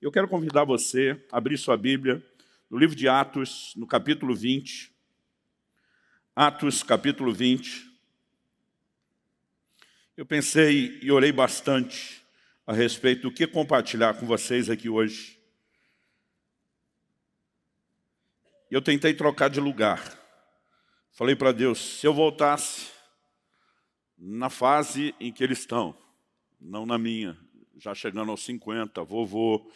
Eu quero convidar você a abrir sua Bíblia no livro de Atos, no capítulo 20. Atos, capítulo 20. Eu pensei e orei bastante a respeito do que compartilhar com vocês aqui hoje. Eu tentei trocar de lugar. Falei para Deus, se eu voltasse na fase em que eles estão, não na minha, já chegando aos 50, vovô,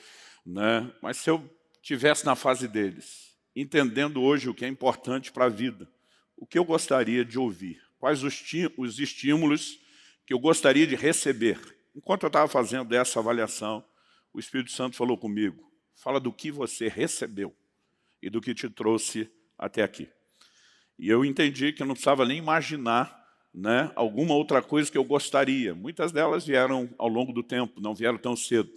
né? Mas se eu estivesse na fase deles, entendendo hoje o que é importante para a vida, o que eu gostaria de ouvir, quais os estímulos que eu gostaria de receber. Enquanto eu estava fazendo essa avaliação, o Espírito Santo falou comigo, fala do que você recebeu e do que te trouxe até aqui. E eu entendi que eu não precisava nem imaginar, né, alguma outra coisa que eu gostaria. Muitas delas vieram ao longo do tempo, não vieram tão cedo.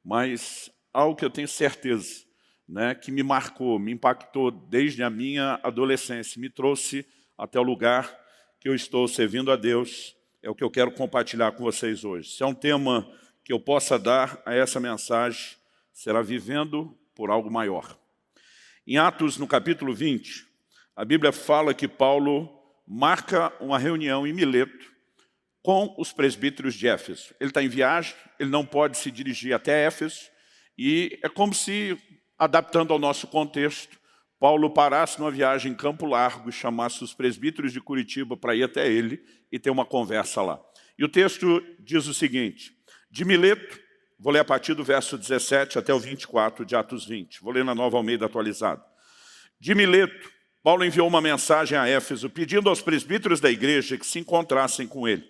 Mas algo que eu tenho certeza, né, que me marcou, me impactou desde a minha adolescência, me trouxe até o lugar que eu estou servindo a Deus, é o que eu quero compartilhar com vocês hoje. Se é um tema que eu possa dar a essa mensagem, será vivendo por algo maior. Em Atos, no capítulo 20, a Bíblia fala que Paulo marca uma reunião em Mileto com os presbíteros de Éfeso. Ele está em viagem, ele não pode se dirigir até Éfeso, e é como se, adaptando ao nosso contexto, Paulo parasse numa viagem em Campo Largo e chamasse os presbíteros de Curitiba para ir até ele e ter uma conversa lá. E o texto diz o seguinte, de Mileto, vou ler a partir do verso 17 até o 24 de Atos 20, vou ler na Nova Almeida atualizada. De Mileto, Paulo enviou uma mensagem a Éfeso pedindo aos presbíteros da igreja que se encontrassem com ele.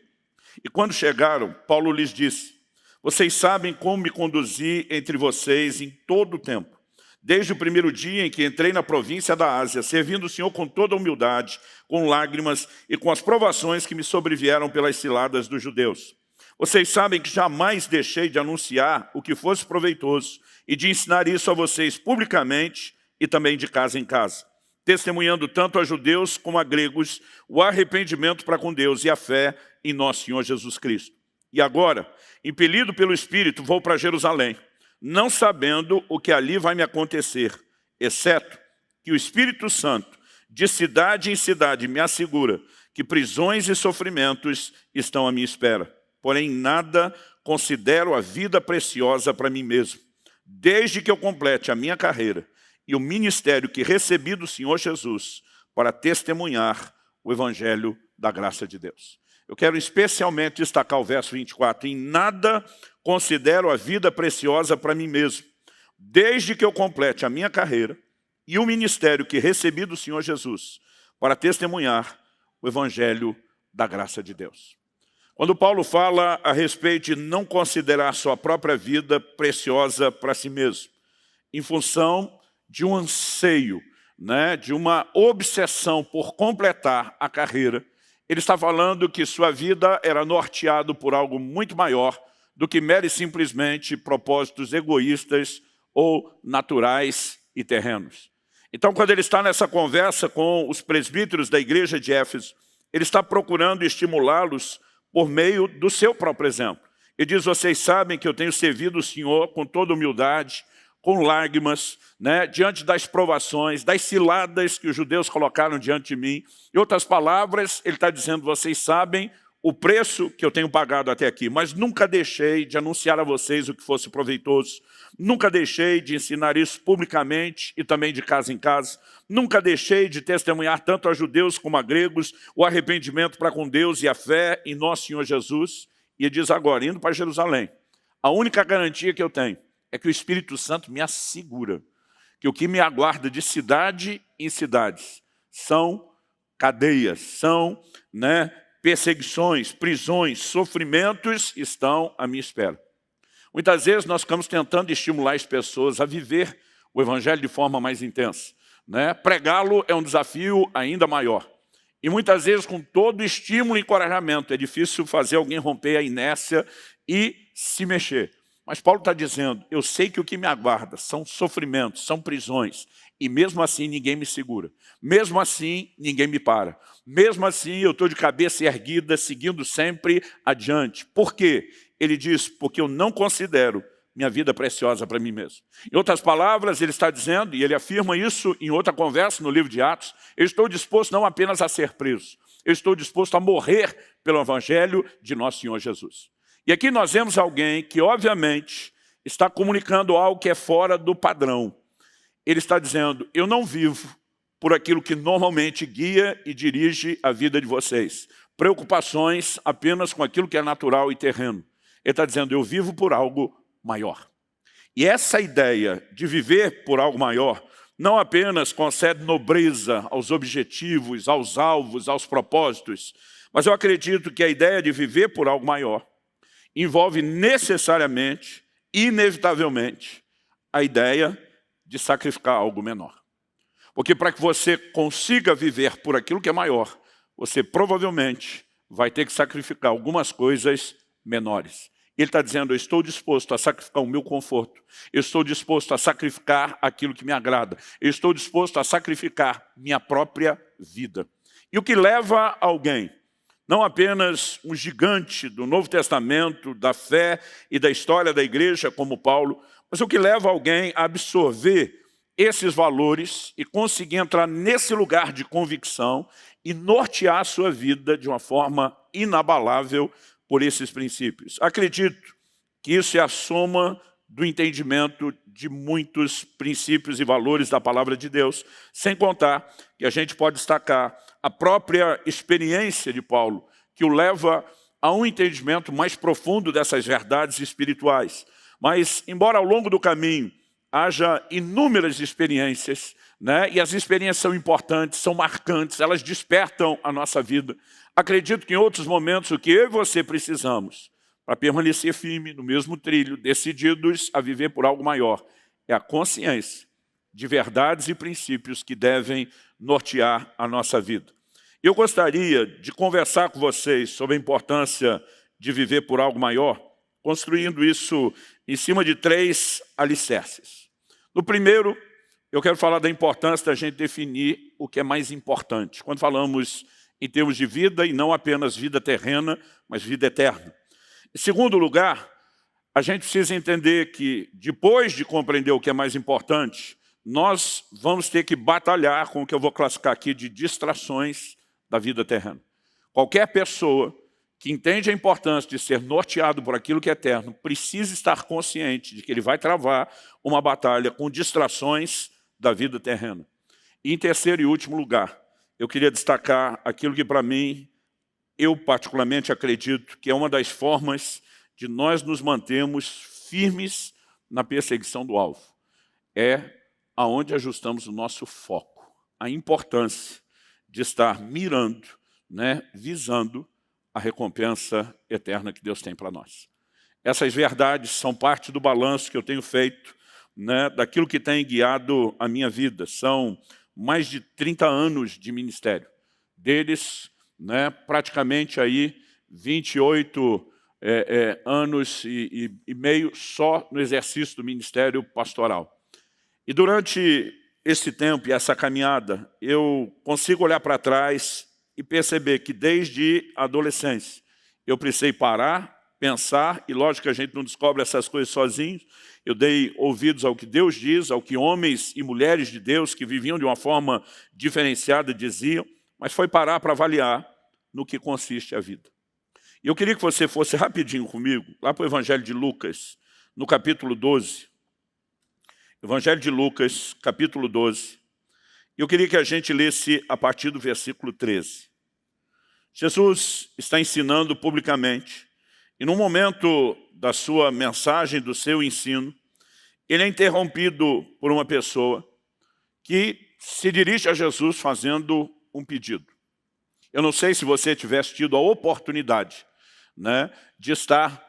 E quando chegaram, Paulo lhes disse, vocês sabem como me conduzi entre vocês em todo o tempo, desde o primeiro dia em que entrei na província da Ásia, servindo o Senhor com toda humildade, com lágrimas e com as provações que me sobrevieram pelas ciladas dos judeus. Vocês sabem que jamais deixei de anunciar o que fosse proveitoso e de ensinar isso a vocês publicamente e também de casa em casa, testemunhando tanto a judeus como a gregos o arrependimento para com Deus e a fé em nosso Senhor Jesus Cristo. E agora, impelido pelo Espírito, vou para Jerusalém, não sabendo o que ali vai me acontecer, exceto que o Espírito Santo, de cidade em cidade, me assegura que prisões e sofrimentos estão à minha espera. Porém, nada considero a vida preciosa para mim mesmo, desde que eu complete a minha carreira e o ministério que recebi do Senhor Jesus para testemunhar o Evangelho da graça de Deus. Eu quero especialmente destacar o verso 24. Em nada considero a vida preciosa para mim mesmo, desde que eu complete a minha carreira e o ministério que recebi do Senhor Jesus para testemunhar o Evangelho da graça de Deus. Quando Paulo fala a respeito de não considerar sua própria vida preciosa para si mesmo, em função de um anseio, né, de uma obsessão por completar a carreira, ele está falando que sua vida era norteada por algo muito maior do que mero e simplesmente propósitos egoístas ou naturais e terrenos. Então, quando ele está nessa conversa com os presbíteros da igreja de Éfeso, ele está procurando estimulá-los por meio do seu próprio exemplo. Ele diz, vocês sabem que eu tenho servido o Senhor com toda humildade, com lágrimas, né, diante das provações, das ciladas que os judeus colocaram diante de mim. Em outras palavras, ele está dizendo, vocês sabem o preço que eu tenho pagado até aqui, mas nunca deixei de anunciar a vocês o que fosse proveitoso, nunca deixei de ensinar isso publicamente e também de casa em casa, nunca deixei de testemunhar tanto a judeus como a gregos o arrependimento para com Deus e a fé em nosso Senhor Jesus. E ele diz agora, indo para Jerusalém, a única garantia que eu tenho é que o Espírito Santo me assegura que o que me aguarda de cidade em cidades são cadeias, são, né, perseguições, prisões, sofrimentos estão à minha espera. Muitas vezes nós ficamos tentando estimular as pessoas a viver o Evangelho de forma mais intensa, né? Pregá-lo é um desafio ainda maior. E muitas vezes com todo estímulo e encorajamento é difícil fazer alguém romper a inércia e se mexer. Mas Paulo está dizendo, eu sei que o que me aguarda são sofrimentos, são prisões, e mesmo assim ninguém me segura. Mesmo assim ninguém me para. Mesmo assim eu estou de cabeça erguida, seguindo sempre adiante. Por quê? Ele diz, porque eu não considero minha vida preciosa para mim mesmo. Em outras palavras, ele está dizendo, e ele afirma isso em outra conversa no livro de Atos, eu estou disposto não apenas a ser preso, eu estou disposto a morrer pelo evangelho de nosso Senhor Jesus. E aqui nós vemos alguém que, obviamente, está comunicando algo que é fora do padrão. Ele está dizendo, eu não vivo por aquilo que normalmente guia e dirige a vida de vocês. Preocupações apenas com aquilo que é natural e terreno. Ele está dizendo, eu vivo por algo maior. E essa ideia de viver por algo maior não apenas concede nobreza aos objetivos, aos alvos, aos propósitos, mas eu acredito que a ideia de viver por algo maior envolve necessariamente, inevitavelmente, a ideia de sacrificar algo menor. Porque para que você consiga viver por aquilo que é maior, você provavelmente vai ter que sacrificar algumas coisas menores. Ele está dizendo, eu estou disposto a sacrificar o meu conforto, eu estou disposto a sacrificar aquilo que me agrada, eu estou disposto a sacrificar minha própria vida. E o que leva alguém, não apenas um gigante do Novo Testamento, da fé e da história da igreja como Paulo, mas o que leva alguém a absorver esses valores e conseguir entrar nesse lugar de convicção e nortear a sua vida de uma forma inabalável por esses princípios. Acredito que isso é a soma do entendimento de muitos princípios e valores da palavra de Deus, sem contar que a gente pode destacar a própria experiência de Paulo, que o leva a um entendimento mais profundo dessas verdades espirituais. Mas, embora ao longo do caminho haja inúmeras experiências, né? E as experiências são importantes, são marcantes, elas despertam a nossa vida. Acredito que em outros momentos o que eu e você precisamos para permanecer firme no mesmo trilho, decididos a viver por algo maior, é a consciência de verdades e princípios que devem nortear a nossa vida. Eu gostaria de conversar com vocês sobre a importância de viver por algo maior, construindo isso em cima de 3 alicerces. No primeiro, eu quero falar da importância da gente definir o que é mais importante. Quando falamos em termos de vida, e não apenas vida terrena, mas vida eterna. Em segundo lugar, a gente precisa entender que, depois de compreender o que é mais importante, nós vamos ter que batalhar com o que eu vou classificar aqui de distrações da vida terrena. Qualquer pessoa que entende a importância de ser norteado por aquilo que é eterno, precisa estar consciente de que ele vai travar uma batalha com distrações da vida terrena. E em terceiro e último lugar, eu queria destacar aquilo que para mim, eu particularmente acredito que é uma das formas de nós nos mantermos firmes na perseguição do alvo. É aonde ajustamos o nosso foco, a importância de estar mirando, né, visando a recompensa eterna que Deus tem para nós. Essas verdades são parte do balanço que eu tenho feito, né, daquilo que tem guiado a minha vida. São mais de 30 anos de ministério. Deles, né, praticamente aí 28 anos e meio só no exercício do ministério pastoral. E durante esse tempo e essa caminhada, eu consigo olhar para trás e perceber que desde a adolescência eu precisei parar, pensar, e lógico que a gente não descobre essas coisas sozinho. Eu dei ouvidos ao que Deus diz, ao que homens e mulheres de Deus que viviam de uma forma diferenciada diziam, mas foi parar para avaliar no que consiste a vida. E eu queria que você fosse rapidinho comigo, lá para o Evangelho de Lucas, no capítulo 12. Evangelho de Lucas, capítulo 12. Eu queria que a gente lesse a partir do versículo 13. Jesus está ensinando publicamente, e no momento da sua mensagem, do seu ensino, ele é interrompido por uma pessoa que se dirige a Jesus fazendo um pedido. Eu não sei se você tivesse tido a oportunidade, né, de estar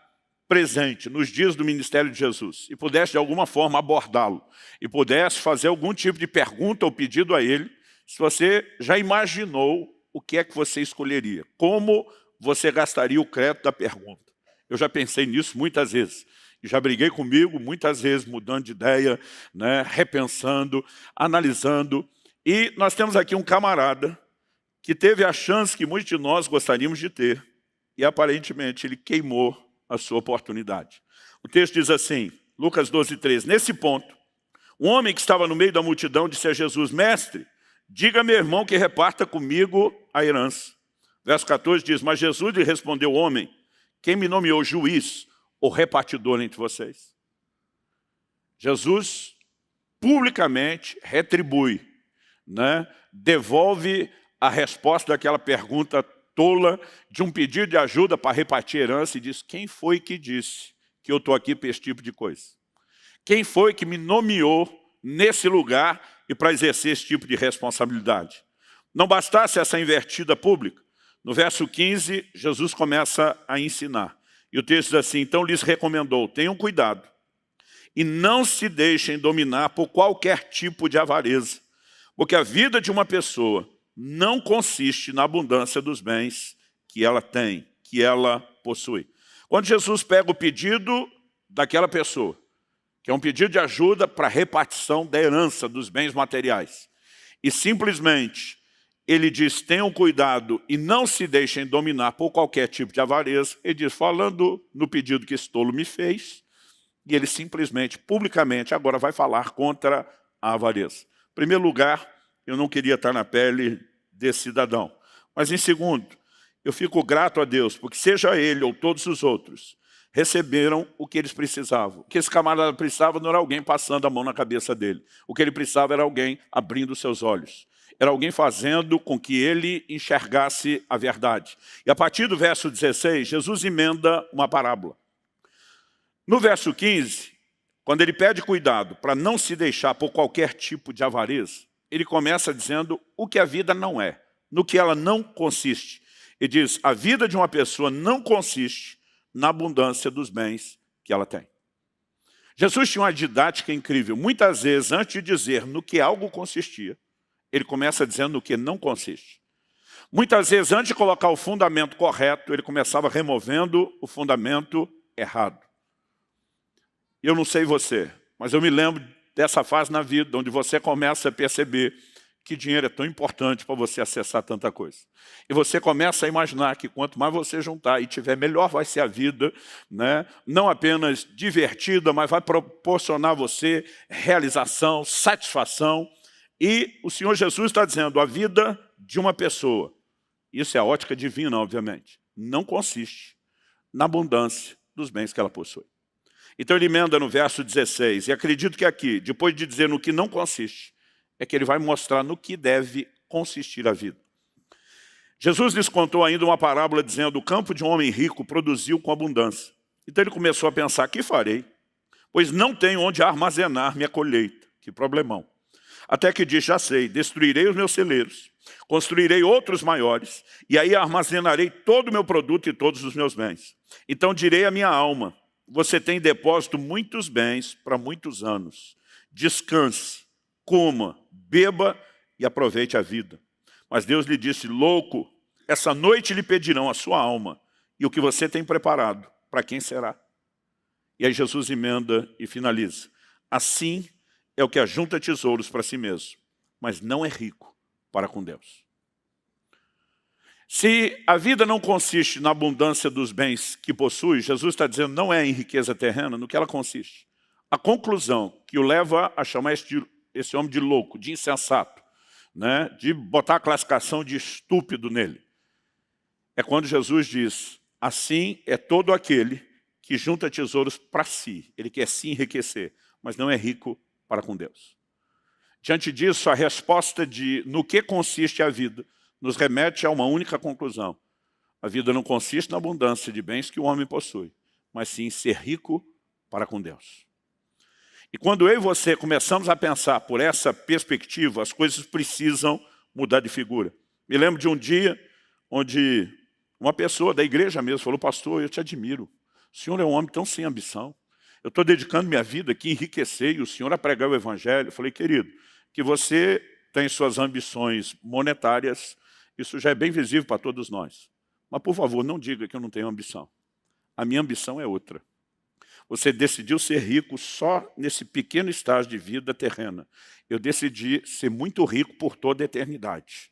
presente nos dias do ministério de Jesus e pudesse de alguma forma abordá-lo e pudesse fazer algum tipo de pergunta ou pedido a ele, se você já imaginou o que é que você escolheria, como você gastaria o crédito da pergunta. Eu já pensei nisso muitas vezes. E já briguei comigo muitas vezes, mudando de ideia, né, repensando, analisando. E nós temos aqui um camarada que teve a chance que muitos de nós gostaríamos de ter. E aparentemente ele queimou a sua oportunidade. O texto diz assim, Lucas 12:13. Nesse ponto, um homem que estava no meio da multidão disse a Jesus: Mestre, diga a meu irmão que reparta comigo a herança. Verso 14 diz: Mas Jesus lhe respondeu: Homem, quem me nomeou juiz ou repartidor entre vocês? Jesus publicamente retribui, devolve a resposta daquela pergunta tola de um pedido de ajuda para repartir herança e diz: quem foi que disse que eu estou aqui para esse tipo de coisa? Quem foi que me nomeou nesse lugar e para exercer esse tipo de responsabilidade? Não bastasse essa invertida pública, no verso 15, Jesus começa a ensinar. E o texto diz assim: então lhes recomendou, tenham cuidado e não se deixem dominar por qualquer tipo de avareza, porque a vida de uma pessoa não consiste na abundância dos bens que ela tem, que ela possui. Quando Jesus pega o pedido daquela pessoa, que é um pedido de ajuda para a repartição da herança dos bens materiais, e simplesmente ele diz: tenham cuidado e não se deixem dominar por qualquer tipo de avareza, ele diz, falando no pedido que esse tolo me fez, e ele simplesmente, publicamente, agora vai falar contra a avareza. Em primeiro lugar, eu não queria estar na pele desse cidadão. Mas em segundo, eu fico grato a Deus, porque seja ele ou todos os outros, receberam o que eles precisavam. O que esse camarada precisava não era alguém passando a mão na cabeça dele. O que ele precisava era alguém abrindo seus olhos. Era alguém fazendo com que ele enxergasse a verdade. E a partir do verso 16, Jesus emenda uma parábola. No verso 15, quando ele pede cuidado para não se deixar por qualquer tipo de avareza, ele começa dizendo o que a vida não é, no que ela não consiste. Ele diz: a vida de uma pessoa não consiste na abundância dos bens que ela tem. Jesus tinha uma didática incrível. Muitas vezes, antes de dizer no que algo consistia, ele começa dizendo no que não consiste. Muitas vezes, antes de colocar o fundamento correto, ele começava removendo o fundamento errado. Eu não sei você, mas eu me lembro dessa fase na vida, onde você começa a perceber que dinheiro é tão importante para você acessar tanta coisa. E você começa a imaginar que quanto mais você juntar e tiver, melhor vai ser a vida, não apenas divertida, mas vai proporcionar a você realização, satisfação. E o Senhor Jesus está dizendo, a vida de uma pessoa, isso é a ótica divina, obviamente, não consiste na abundância dos bens que ela possui. Então ele emenda no verso 16, e acredito que aqui, depois de dizer no que não consiste, é que ele vai mostrar no que deve consistir a vida. Jesus lhes contou ainda uma parábola dizendo: o campo de um homem rico produziu com abundância. Então ele começou a pensar: que farei? Pois não tenho onde armazenar minha colheita. Que problemão. Até que disse: já sei, destruirei os meus celeiros, construirei outros maiores, e aí armazenarei todo o meu produto e todos os meus bens. Então direi à minha alma: você tem em depósito muitos bens para muitos anos. Descanse, coma, beba e aproveite a vida. Mas Deus lhe disse: louco, essa noite lhe pedirão a sua alma, e o que você tem preparado, para quem será? E aí Jesus emenda e finaliza: assim é o que ajunta tesouros para si mesmo, mas não é rico para com Deus. Se a vida não consiste na abundância dos bens que possui, Jesus está dizendo não é em riqueza terrena, no que ela consiste. A conclusão que o leva a chamar esse homem de louco, de insensato, de botar a classificação de estúpido nele, é quando Jesus diz: assim é todo aquele que junta tesouros para si. Ele quer se enriquecer, mas não é rico para com Deus. Diante disso, a resposta de no que consiste a vida nos remete a uma única conclusão. A vida não consiste na abundância de bens que o homem possui, mas sim em ser rico para com Deus. E quando eu e você começamos a pensar por essa perspectiva, as coisas precisam mudar de figura. Me lembro de um dia onde uma pessoa da igreja mesmo falou: pastor, eu te admiro. O senhor é um homem tão sem ambição. Eu estou dedicando minha vida aqui a enriquecer e o senhor a pregar o evangelho. Eu falei: querido, que você tem suas ambições monetárias, isso já é bem visível para todos nós. Mas, por favor, não diga que eu não tenho ambição. A minha ambição é outra. Você decidiu ser rico só nesse pequeno estágio de vida terrena. Eu decidi ser muito rico por toda a eternidade.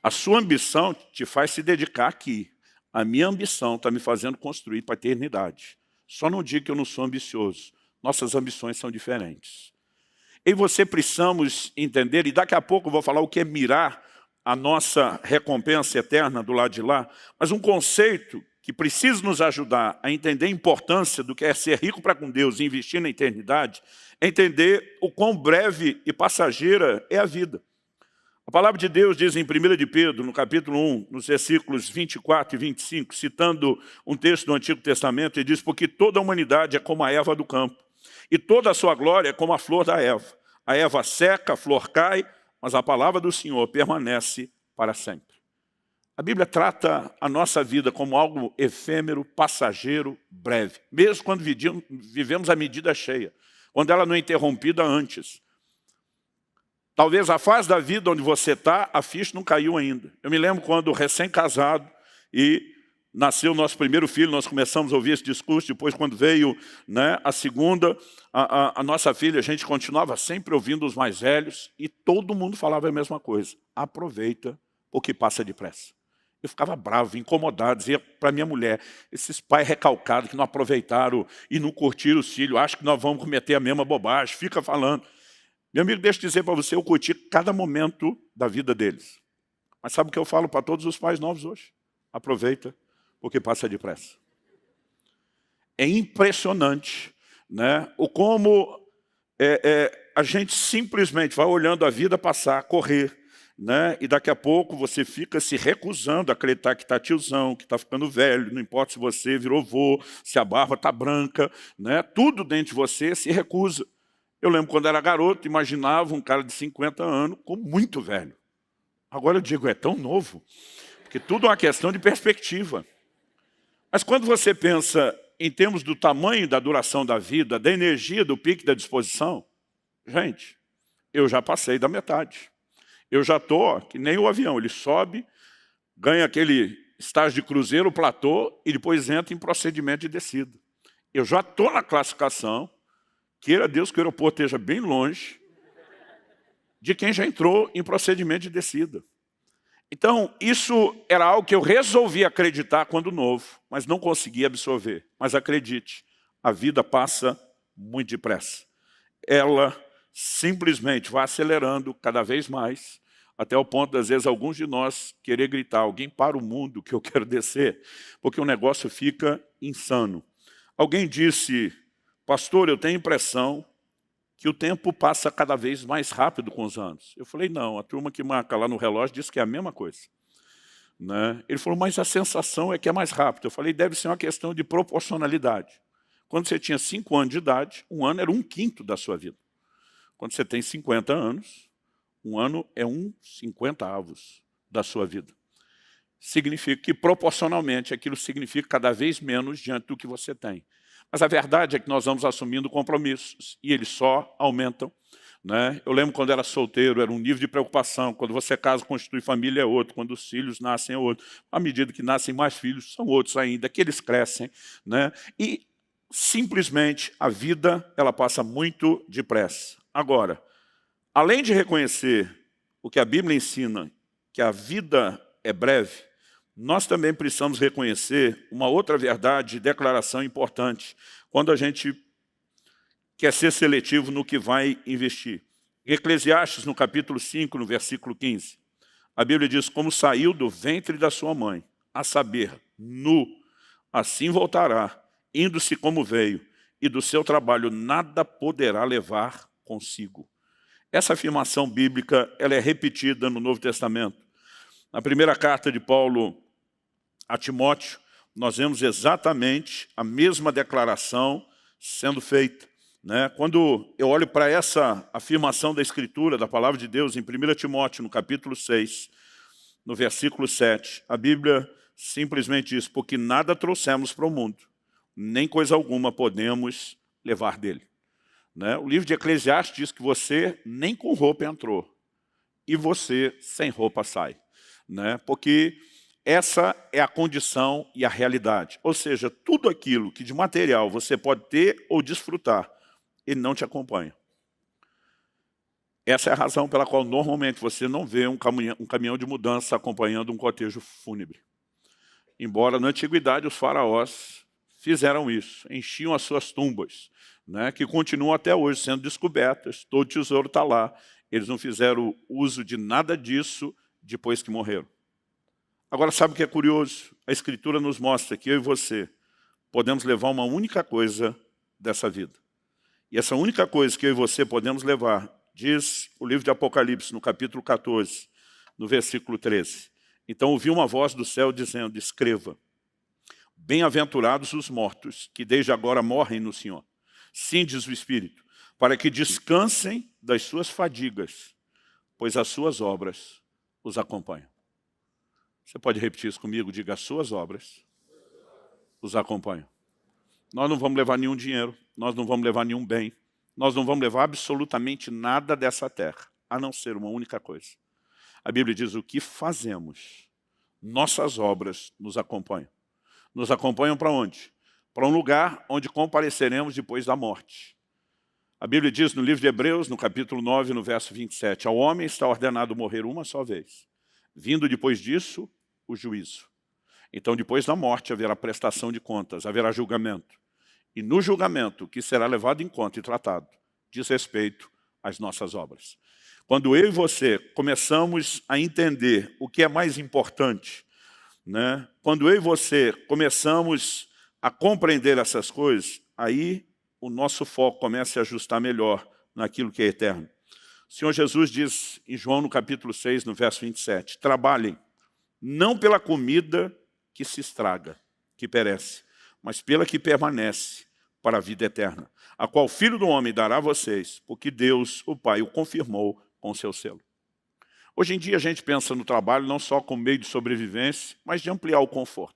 A sua ambição te faz se dedicar aqui. A minha ambição está me fazendo construir para a eternidade. Só não diga que eu não sou ambicioso. nossas ambições são diferentes. Eu e você precisamos entender, e daqui a pouco eu vou falar o que é mirar a nossa recompensa eterna do lado de lá, mas um conceito que precisa nos ajudar a entender a importância do que é ser rico para com Deus e investir na eternidade, é entender o quão breve e passageira é a vida. A palavra de Deus diz em 1 de Pedro, no capítulo 1, nos versículos 24 e 25, citando um texto do Antigo Testamento, ele diz: porque toda a humanidade é como a erva do campo, e toda a sua glória é como a flor da erva. A erva seca, a flor cai, mas a palavra do Senhor permanece para sempre. A Bíblia trata a nossa vida como algo efêmero, passageiro, breve. Mesmo quando vivemos a medida cheia, quando ela não é interrompida antes. Talvez a fase da vida onde você está, a ficha não caiu ainda. Eu me lembro quando recém-casado e nasceu o nosso primeiro filho, nós começamos a ouvir esse discurso, depois quando veio, né, a segunda, a nossa filha, a gente continuava sempre ouvindo os mais velhos e todo mundo falava a mesma coisa: aproveita, porque passa depressa. Eu ficava bravo, incomodado, dizia para minha mulher: esses pais recalcados que não aproveitaram e não curtiram os filhos, acham que nós vamos cometer a mesma bobagem, fica falando. Meu amigo, deixa eu dizer para você, eu curti cada momento da vida deles. Mas sabe o que eu falo para todos os pais novos hoje? Aproveita, porque passa depressa. É impressionante, né, o como a gente simplesmente vai olhando a vida passar, correr, né, e daqui a pouco você fica se recusando a acreditar que está tiozão, que está ficando velho, não importa se você virou vô, se a barba está branca, né, tudo dentro de você se recusa. Eu lembro quando era garoto, imaginava um cara de 50 anos como muito velho. Agora eu digo, é tão novo, porque tudo é uma questão de perspectiva. Mas quando você pensa em termos do tamanho da duração da vida, da energia, do pique da disposição, gente, eu já passei da metade. Eu já estou, que nem o avião, ele sobe, ganha aquele estágio de cruzeiro, platô, e depois entra em procedimento de descida. Eu já estou na classificação, queira Deus que o aeroporto esteja bem longe de quem já entrou em procedimento de descida. Então, isso era algo que eu resolvi acreditar quando novo, mas não consegui absorver. Mas acredite, a vida passa muito depressa. Ela simplesmente vai acelerando cada vez mais, até o ponto, às vezes, alguns de nós querer gritar: alguém para o mundo que eu quero descer, porque o negócio fica insano. Alguém disse: pastor, eu tenho a impressão que o tempo passa cada vez mais rápido com os anos. Eu falei: não, a turma que marca lá no relógio diz que é a mesma coisa. Né? Ele falou: mas a sensação é que é mais rápido. Eu falei: deve ser uma questão de proporcionalidade. Quando você tinha 5 anos de idade, um ano era 1/5 da sua vida. Quando você tem 50 anos, um ano é 1/50 da sua vida. Significa que proporcionalmente aquilo significa cada vez menos diante do que você tem. Mas a verdade é que nós vamos assumindo compromissos e eles só aumentam. Né? Eu lembro quando era solteiro, era um nível de preocupação. Quando você casa, constitui família, é outro. Quando os filhos nascem, é outro. À medida que nascem mais filhos, são outros ainda, que eles crescem. Né? E simplesmente a vida ela passa muito depressa. Agora, além de reconhecer o que a Bíblia ensina, que a vida é breve, nós também precisamos reconhecer uma outra verdade e declaração importante quando a gente quer ser seletivo no que vai investir. Eclesiastes, no capítulo 5, no versículo 15, a Bíblia diz: como saiu do ventre da sua mãe, a saber, nu, assim voltará, indo-se como veio, e do seu trabalho nada poderá levar consigo. Essa afirmação bíblica ela é repetida no Novo Testamento. Na primeira carta de Paulo a Timóteo, nós vemos exatamente a mesma declaração sendo feita. Né? Quando eu olho para essa afirmação da Escritura, da Palavra de Deus, em 1 Timóteo, no capítulo 6, no versículo 7, a Bíblia simplesmente diz: porque nada trouxemos para o mundo, nem coisa alguma podemos levar dele. Né? O livro de Eclesiastes diz que você nem com roupa entrou, e você sem roupa sai. Né? Porque essa é a condição e a realidade. Ou seja, tudo aquilo que de material você pode ter ou desfrutar, ele não te acompanha. Essa é a razão pela qual normalmente você não vê um caminhão de mudança acompanhando um cortejo fúnebre. Embora na antiguidade os faraós fizeram isso, enchiam as suas tumbas, né, que continuam até hoje sendo descobertas, todo tesouro está lá. Eles não fizeram uso de nada disso depois que morreram. Agora, sabe o que é curioso? A Escritura nos mostra que eu e você podemos levar uma única coisa dessa vida. E essa única coisa que eu e você podemos levar, diz o livro de Apocalipse, no capítulo 14, no versículo 13. Então ouvi uma voz do céu dizendo, escreva, bem-aventurados os mortos, que desde agora morrem no Senhor. Sim, diz o Espírito, para que descansem das suas fadigas, pois as suas obras os acompanham. Você pode repetir isso comigo? Diga, as suas obras os acompanham. Nós não vamos levar nenhum dinheiro, nós não vamos levar nenhum bem, nós não vamos levar absolutamente nada dessa terra, a não ser uma única coisa. A Bíblia diz, o que fazemos, nossas obras nos acompanham. Nos acompanham para onde? Para um lugar onde compareceremos depois da morte. A Bíblia diz no livro de Hebreus, no capítulo 9, no verso 27, ao homem está ordenado morrer uma só vez, vindo depois disso o juízo. Então, depois da morte, haverá prestação de contas, haverá julgamento. E no julgamento, o que será levado em conta e tratado, diz respeito às nossas obras. Quando eu e você começamos a entender o que é mais importante, né? Quando eu e você começamos a compreender essas coisas, aí o nosso foco começa a ajustar melhor naquilo que é eterno. O Senhor Jesus diz em João no capítulo 6, no verso 27, trabalhem, não pela comida que se estraga, que perece, mas pela que permanece para a vida eterna, a qual o Filho do Homem dará a vocês, porque Deus, o Pai, o confirmou com o seu selo. Hoje em dia a gente pensa no trabalho não só como meio de sobrevivência, mas de ampliar o conforto.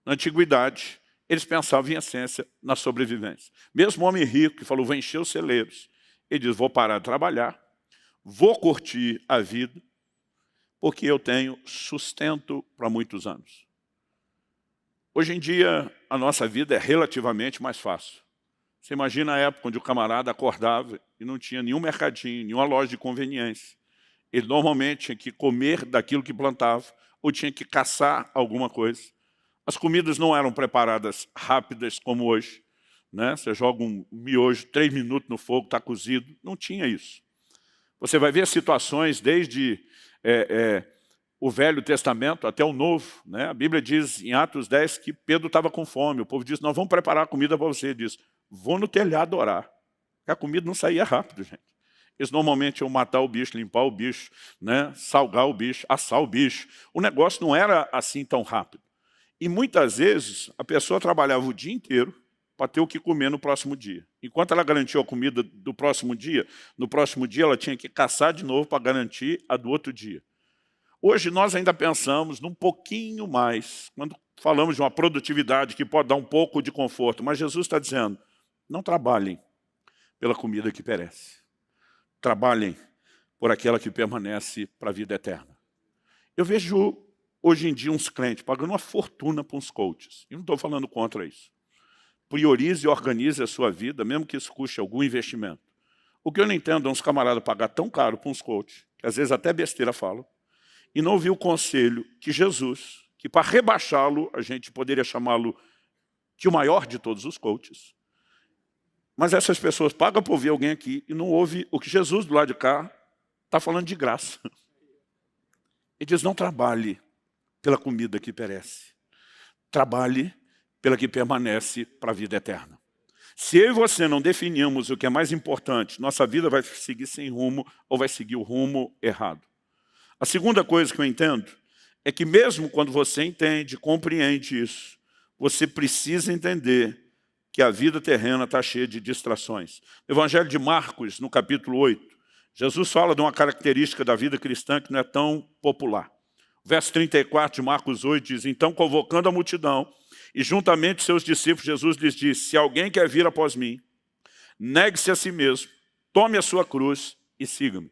Na antiguidade, eles pensavam em essência na sobrevivência. Mesmo o homem rico que falou, vou encher os celeiros, ele diz, vou parar de trabalhar, vou curtir a vida, porque eu tenho sustento para muitos anos. Hoje em dia, a nossa vida é relativamente mais fácil. Você imagina a época onde o camarada acordava e não tinha nenhum mercadinho, nenhuma loja de conveniência. Ele normalmente tinha que comer daquilo que plantava ou tinha que caçar alguma coisa. As comidas não eram preparadas rápidas como hoje, né? Você joga um miojo, 3 minutos no fogo, está cozido. Não tinha isso. Você vai ver situações desde o Velho Testamento até o Novo, né? A Bíblia diz em Atos 10 que Pedro estava com fome. O povo disse, nós vamos preparar a comida para você. Ele diz, vou no telhado orar. A comida não saía rápido, gente. Eles normalmente iam matar o bicho, limpar o bicho, né? Salgar o bicho, assar o bicho. O negócio não era assim tão rápido. E muitas vezes a pessoa trabalhava o dia inteiro para ter o que comer no próximo dia. Enquanto ela garantiu a comida do próximo dia, no próximo dia ela tinha que caçar de novo para garantir a do outro dia. Hoje nós ainda pensamos num pouquinho mais, quando falamos de uma produtividade que pode dar um pouco de conforto, mas Jesus está dizendo, não trabalhem pela comida que perece. Trabalhem por aquela que permanece para a vida eterna. Eu vejo hoje em dia uns crentes pagando uma fortuna para uns coaches. E não estou falando contra isso. Priorize e organize a sua vida, mesmo que isso custe algum investimento. O que eu não entendo é uns camaradas pagar tão caro para uns coaches, que às vezes até besteira falam, e não ouvir o conselho que Jesus, que para rebaixá-lo, a gente poderia chamá-lo de o maior de todos os coaches. Mas essas pessoas pagam para ouvir alguém aqui e não ouvem o que Jesus do lado de cá está falando de graça. Ele diz, não trabalhe pela comida que perece. Trabalhe pela que permanece para a vida eterna. Se eu e você não definirmos o que é mais importante, nossa vida vai seguir sem rumo ou vai seguir o rumo errado. A segunda coisa que eu entendo é que mesmo quando você entende, compreende isso, você precisa entender que a vida terrena está cheia de distrações. No Evangelho de Marcos, no capítulo 8, Jesus fala de uma característica da vida cristã que não é tão popular. O verso 34 de Marcos 8 diz, então convocando a multidão, e juntamente seus discípulos, Jesus lhes disse, se alguém quer vir após mim, negue-se a si mesmo, tome a sua cruz e siga-me.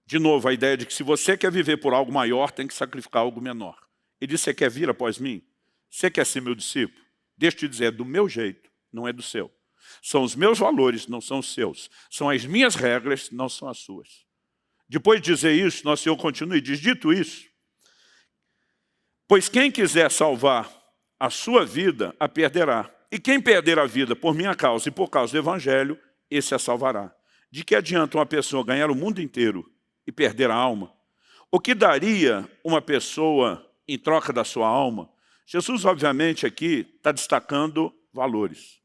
De novo, a ideia de que se você quer viver por algo maior, tem que sacrificar algo menor. Ele disse, você quer vir após mim? Você quer ser meu discípulo? Deixa eu te dizer, é do meu jeito, não é do seu. São os meus valores, não são os seus. São as minhas regras, não são as suas. Depois de dizer isso, nosso Senhor continua e diz, dito isso, pois quem quiser salvar a sua vida, a perderá. E quem perder a vida por minha causa e por causa do Evangelho, esse a salvará. De que adianta uma pessoa ganhar o mundo inteiro e perder a alma? O que daria uma pessoa em troca da sua alma? Jesus, obviamente, aqui está destacando valores.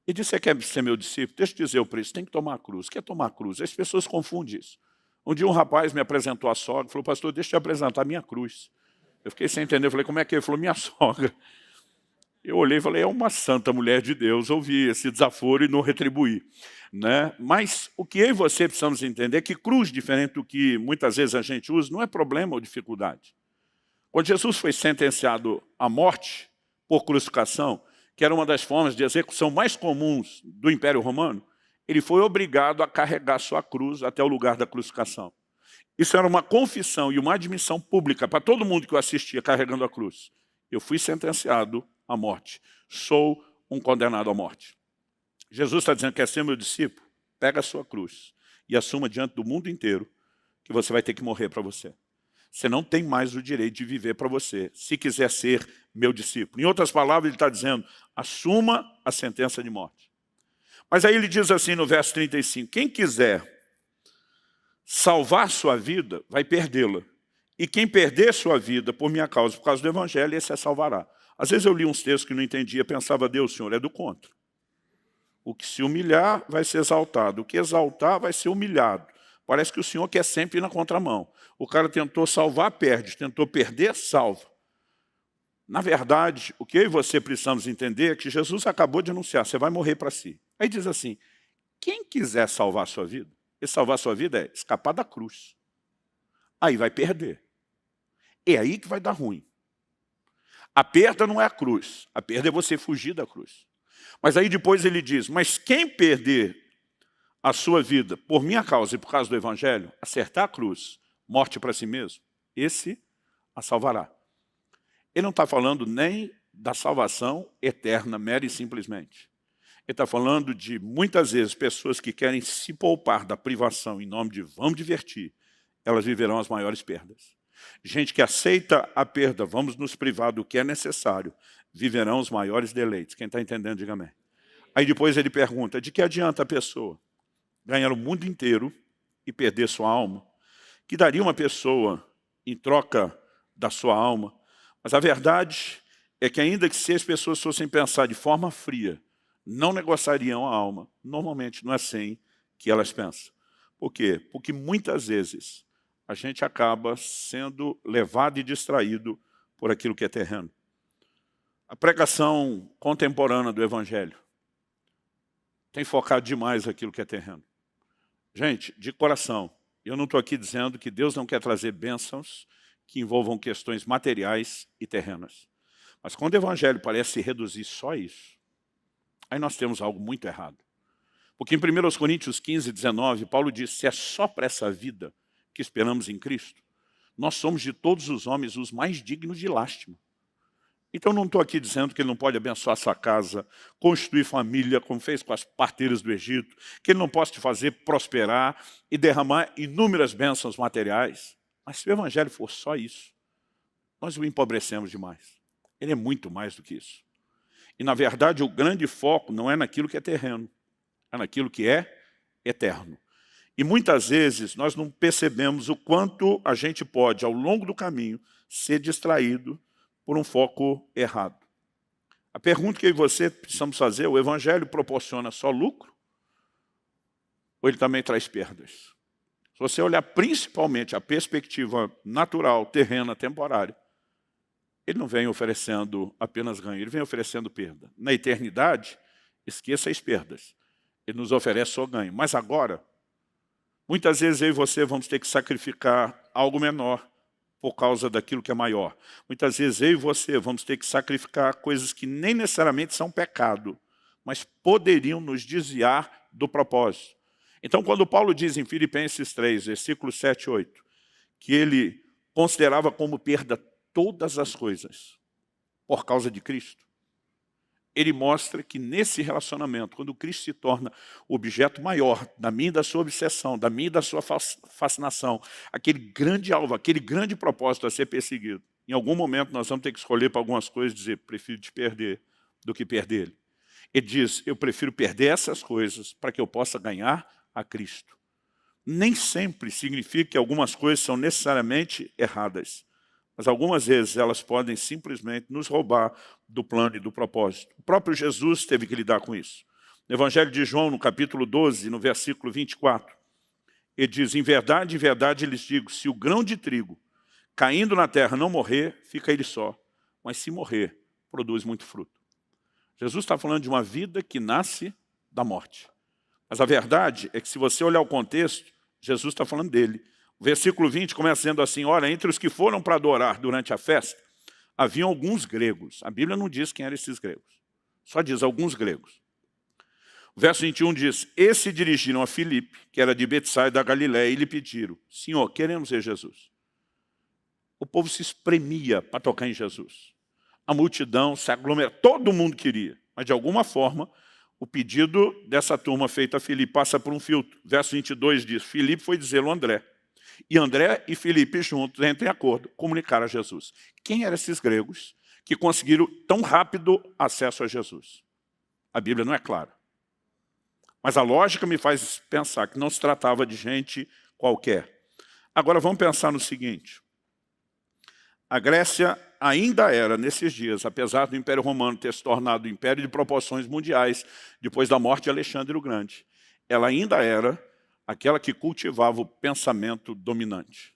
E disse: você quer ser meu discípulo? Deixa eu dizer o preço, tem que tomar a cruz. O que é tomar a cruz? As pessoas confundem isso. Um dia um rapaz me apresentou a sogra, falou: pastor, deixa eu te apresentar a minha cruz. Eu fiquei sem entender, eu falei: como é que é? Ele falou: minha sogra. Eu olhei e falei: é uma santa mulher de Deus. Ouvi esse desaforo e não retribuí. Né? Mas o que eu e você precisamos entender é que cruz, diferente do que muitas vezes a gente usa, não é problema ou dificuldade. Quando Jesus foi sentenciado à morte por crucificação, que era uma das formas de execução mais comuns do Império Romano, ele foi obrigado a carregar sua cruz até o lugar da crucificação. Isso era uma confissão e uma admissão pública para todo mundo que o assistia carregando a cruz. Eu fui sentenciado à morte. Sou um condenado à morte. Jesus está dizendo: quer ser meu discípulo? Pega a sua cruz e assuma diante do mundo inteiro que você vai ter que morrer para você. Você não tem mais o direito de viver para você, se quiser ser meu discípulo. Em outras palavras, ele está dizendo: assuma a sentença de morte. Mas aí ele diz assim no verso 35, quem quiser salvar sua vida, vai perdê-la. E quem perder sua vida por minha causa, por causa do Evangelho, esse a salvará. Às vezes eu li uns textos que não entendia, pensava: Deus, Senhor, é do contra. O que se humilhar vai ser exaltado, o que exaltar vai ser humilhado. Parece que o Senhor quer sempre ir na contramão. O cara tentou salvar, perde. Tentou perder, salva. Na verdade, o que eu e você precisamos entender é que Jesus acabou de anunciar: você vai morrer para si. Aí diz assim: quem quiser salvar a sua vida, e salvar a sua vida é escapar da cruz. Aí vai perder. É aí que vai dar ruim. A perda não é a cruz. A perda é você fugir da cruz. Mas aí depois ele diz: mas quem perder a sua vida por minha causa e por causa do Evangelho, acertar a cruz, morte para si mesmo, esse a salvará. Ele não está falando nem da salvação eterna, mera e simplesmente. Ele está falando de, muitas vezes, pessoas que querem se poupar da privação em nome de vamos divertir, elas viverão as maiores perdas. Gente que aceita a perda, vamos nos privar do que é necessário, viverão os maiores deleites. Quem está entendendo, diga amém. Aí depois ele pergunta: de que adianta a pessoa ganhar o mundo inteiro e perder sua alma? Que daria uma pessoa em troca da sua alma? Mas a verdade é que, ainda que se as pessoas fossem pensar de forma fria, não negociariam a alma. Normalmente não é assim que elas pensam. Por quê? Porque muitas vezes a gente acaba sendo levado e distraído por aquilo que é terreno. A pregação contemporânea do Evangelho tem focado demais aquilo que é terreno. Gente, de coração, eu não estou aqui dizendo que Deus não quer trazer bênçãos que envolvam questões materiais e terrenas. Mas quando o Evangelho parece reduzir só a isso, aí nós temos algo muito errado. Porque em 1 Coríntios 15, 19, Paulo diz: se é só para essa vida que esperamos em Cristo, nós somos de todos os homens os mais dignos de lástima. Então não estou aqui dizendo que ele não pode abençoar sua casa, constituir família, como fez com as parteiras do Egito, que ele não pode te fazer prosperar e derramar inúmeras bênçãos materiais. Mas se o Evangelho for só isso, nós o empobrecemos demais. Ele é muito mais do que isso. E na verdade o grande foco não é naquilo que é terreno, é naquilo que é eterno. E muitas vezes nós não percebemos o quanto a gente pode, ao longo do caminho, ser distraído por um foco errado. A pergunta que eu e você precisamos fazer: o Evangelho proporciona só lucro? Ou ele também traz perdas? Se você olhar principalmente a perspectiva natural, terrena, temporária, ele não vem oferecendo apenas ganho, ele vem oferecendo perda. Na eternidade, esqueça as perdas. Ele nos oferece só ganho. Mas agora, muitas vezes eu e você vamos ter que sacrificar algo menor por causa daquilo que é maior. Muitas vezes eu e você vamos ter que sacrificar coisas que nem necessariamente são pecado, mas poderiam nos desviar do propósito. Então, quando Paulo diz em Filipenses 3, versículos 7 e 8, que ele considerava como perda todas as coisas por causa de Cristo, ele mostra que nesse relacionamento, quando Cristo se torna o objeto maior da minha e da sua obsessão, da minha e da sua fascinação, aquele grande alvo, aquele grande propósito a ser perseguido, Em algum momento nós vamos ter que escolher para algumas coisas e dizer, prefiro te perder do que perder ele. Ele diz, eu prefiro perder essas coisas para que eu possa ganhar a Cristo. Nem sempre significa que algumas coisas são necessariamente erradas, mas algumas vezes elas podem simplesmente nos roubar do plano e do propósito. O próprio Jesus teve que lidar com isso. No Evangelho de João, no capítulo 12, no versículo 24, ele diz, em verdade lhes digo, se o grão de trigo caindo na terra não morrer, fica ele só, mas se morrer, produz muito fruto. Jesus está falando de uma vida que nasce da morte. Mas a verdade é que se você olhar o contexto, Jesus está falando dele. O versículo 20 começa dizendo assim, ora, entre os que foram para adorar durante a festa, haviam alguns gregos. A Bíblia não diz quem eram esses gregos, só diz alguns gregos. O verso 21 diz, esses se dirigiram a Filipe, que era de Betsaida da Galiléia, e lhe pediram, Senhor, queremos ver Jesus. O povo se espremia para tocar em Jesus. A multidão se aglomerava, todo mundo queria, mas de alguma forma, o pedido dessa turma feita a Filipe passa por um filtro. Verso 22 diz, Filipe foi dizê-lo a André. E André e Filipe juntos, entrem em acordo, comunicaram a Jesus. Quem eram esses gregos que conseguiram tão rápido acesso a Jesus? A Bíblia não é clara. Mas a lógica me faz pensar que não se tratava de gente qualquer. Agora vamos pensar no seguinte. A Grécia ainda era, nesses dias, apesar do Império Romano ter se tornado um império de proporções mundiais, depois da morte de Alexandre o Grande, ela ainda era aquela que cultivava o pensamento dominante.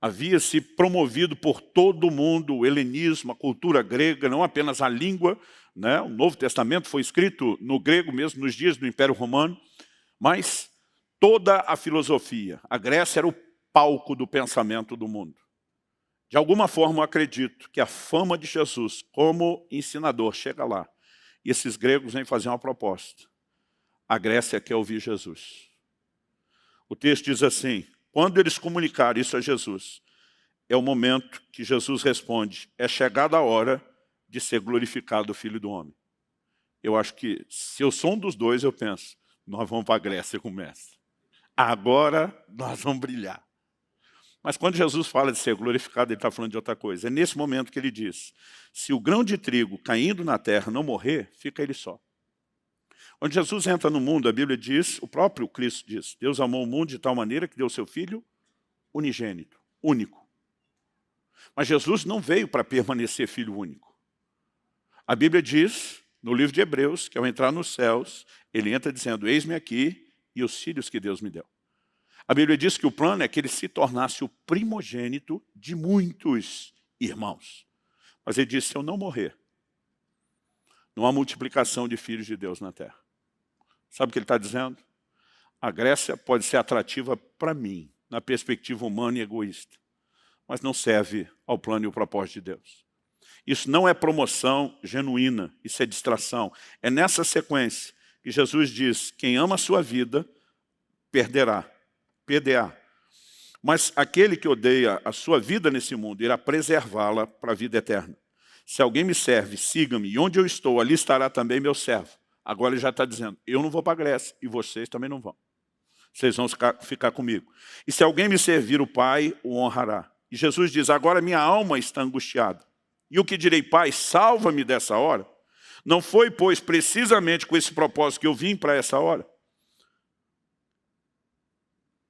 Havia se promovido por todo o mundo o helenismo, a cultura grega, não apenas a língua, né? O Novo Testamento foi escrito no grego mesmo nos dias do Império Romano, mas toda a filosofia. A Grécia era o palco do pensamento do mundo. De alguma forma, eu acredito que a fama de Jesus como ensinador chega lá. E esses gregos vêm fazer uma proposta. A Grécia quer ouvir Jesus. O texto diz assim, quando eles comunicaram isso a Jesus, é o momento que Jesus responde, é chegada a hora de ser glorificado o Filho do Homem. Eu acho que, se eu sou um dos dois, eu penso, nós vamos para a Grécia com o mestre. Agora nós vamos brilhar. Mas quando Jesus fala de ser glorificado, ele está falando de outra coisa. É nesse momento que ele diz, se o grão de trigo caindo na terra não morrer, fica ele só. Quando Jesus entra no mundo, a Bíblia diz, o próprio Cristo diz, Deus amou o mundo de tal maneira que deu o seu Filho unigênito, único. Mas Jesus não veio para permanecer filho único. A Bíblia diz, no livro de Hebreus, que ao entrar nos céus, ele entra dizendo, eis-me aqui e os filhos que Deus me deu. A Bíblia diz que o plano é que ele se tornasse o primogênito de muitos irmãos. Mas ele disse, se eu não morrer, não há multiplicação de filhos de Deus na terra. Sabe o que ele está dizendo? A Grécia pode ser atrativa para mim, na perspectiva humana e egoísta, mas não serve ao plano e ao propósito de Deus. Isso não é promoção genuína, isso é distração. É nessa sequência que Jesus diz, quem ama a sua vida, perderá. PDA. Mas aquele que odeia a sua vida nesse mundo irá preservá-la para a vida eterna. Se alguém me serve, siga-me, e onde eu estou, ali estará também meu servo. Agora ele já está dizendo, eu não vou para a Grécia, e vocês também não vão. Vocês vão ficar comigo. E se alguém me servir, o Pai o honrará. E Jesus diz, agora minha alma está angustiada. E o que direi, Pai, salva-me dessa hora? Não foi, pois, precisamente com esse propósito que eu vim para essa hora?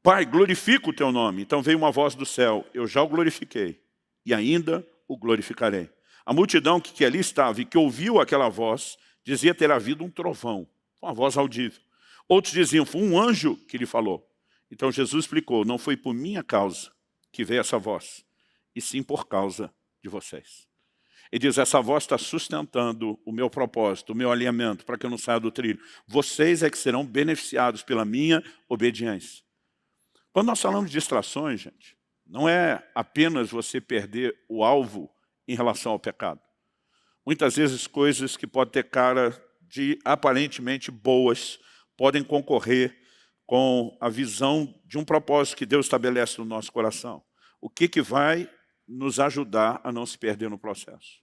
Pai, glorifica o teu nome. Então veio uma voz do céu, eu já o glorifiquei, e ainda o glorificarei. A multidão que ali estava e que ouviu aquela voz, dizia ter havido um trovão, uma voz audível. Outros diziam, foi um anjo que lhe falou. Então Jesus explicou, não foi por minha causa que veio essa voz, e sim por causa de vocês. Ele diz, essa voz está sustentando o meu propósito, o meu alinhamento, para que eu não saia do trilho. Vocês é que serão beneficiados pela minha obediência. Quando nós falamos de distrações, gente, não é apenas você perder o alvo em relação ao pecado. Muitas vezes coisas que podem ter cara de aparentemente boas podem concorrer com a visão de um propósito que Deus estabelece no nosso coração. O que vai nos ajudar a não se perder no processo?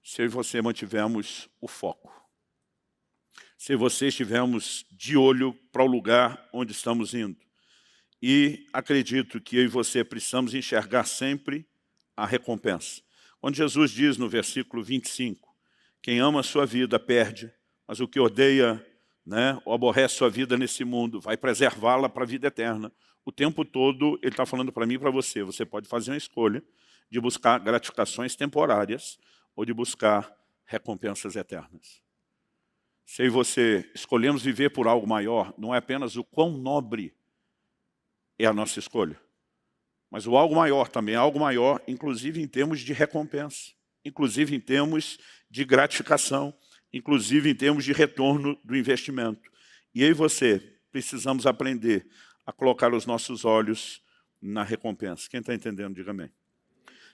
Se eu e você mantivermos o foco. Se você estivermos de olho para o lugar onde estamos indo. E acredito que eu e você precisamos enxergar sempre a recompensa. Quando Jesus diz no versículo 25, quem ama a sua vida perde, mas o que odeia, ou aborrece sua vida nesse mundo, vai preservá-la para a vida eterna. O tempo todo ele está falando para mim e para você. Você pode fazer uma escolha de buscar gratificações temporárias ou de buscar recompensas eternas. Se eu e você escolhemos viver por algo maior, não é apenas o quão nobre é a nossa escolha, mas o algo maior também é algo maior, inclusive em termos de recompensa, inclusive em termos de gratificação, inclusive em termos de retorno do investimento. E eu e você precisamos aprender a colocar os nossos olhos na recompensa. Quem está entendendo, diga amém.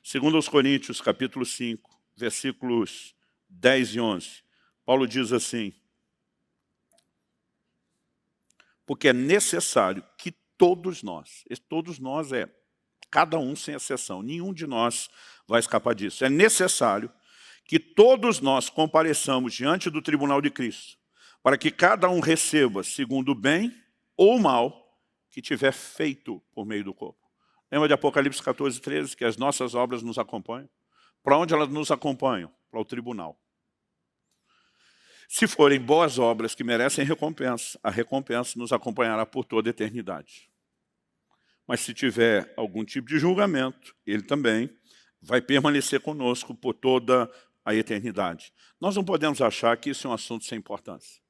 Segundo aos Coríntios, capítulo 5, versículos 10 e 11, Paulo diz assim, porque é necessário que todos nós é cada um sem exceção, nenhum de nós vai escapar disso. É necessário que todos nós compareçamos diante do tribunal de Cristo, para que cada um receba segundo o bem ou o mal que tiver feito por meio do corpo. Lembra de Apocalipse 14, 13, que as nossas obras nos acompanham? Para onde elas nos acompanham? Para o tribunal. Se forem boas obras que merecem recompensa, a recompensa nos acompanhará por toda a eternidade. Mas se tiver algum tipo de julgamento, ele também vai permanecer conosco por toda a eternidade. Nós não podemos achar que isso é um assunto sem importância.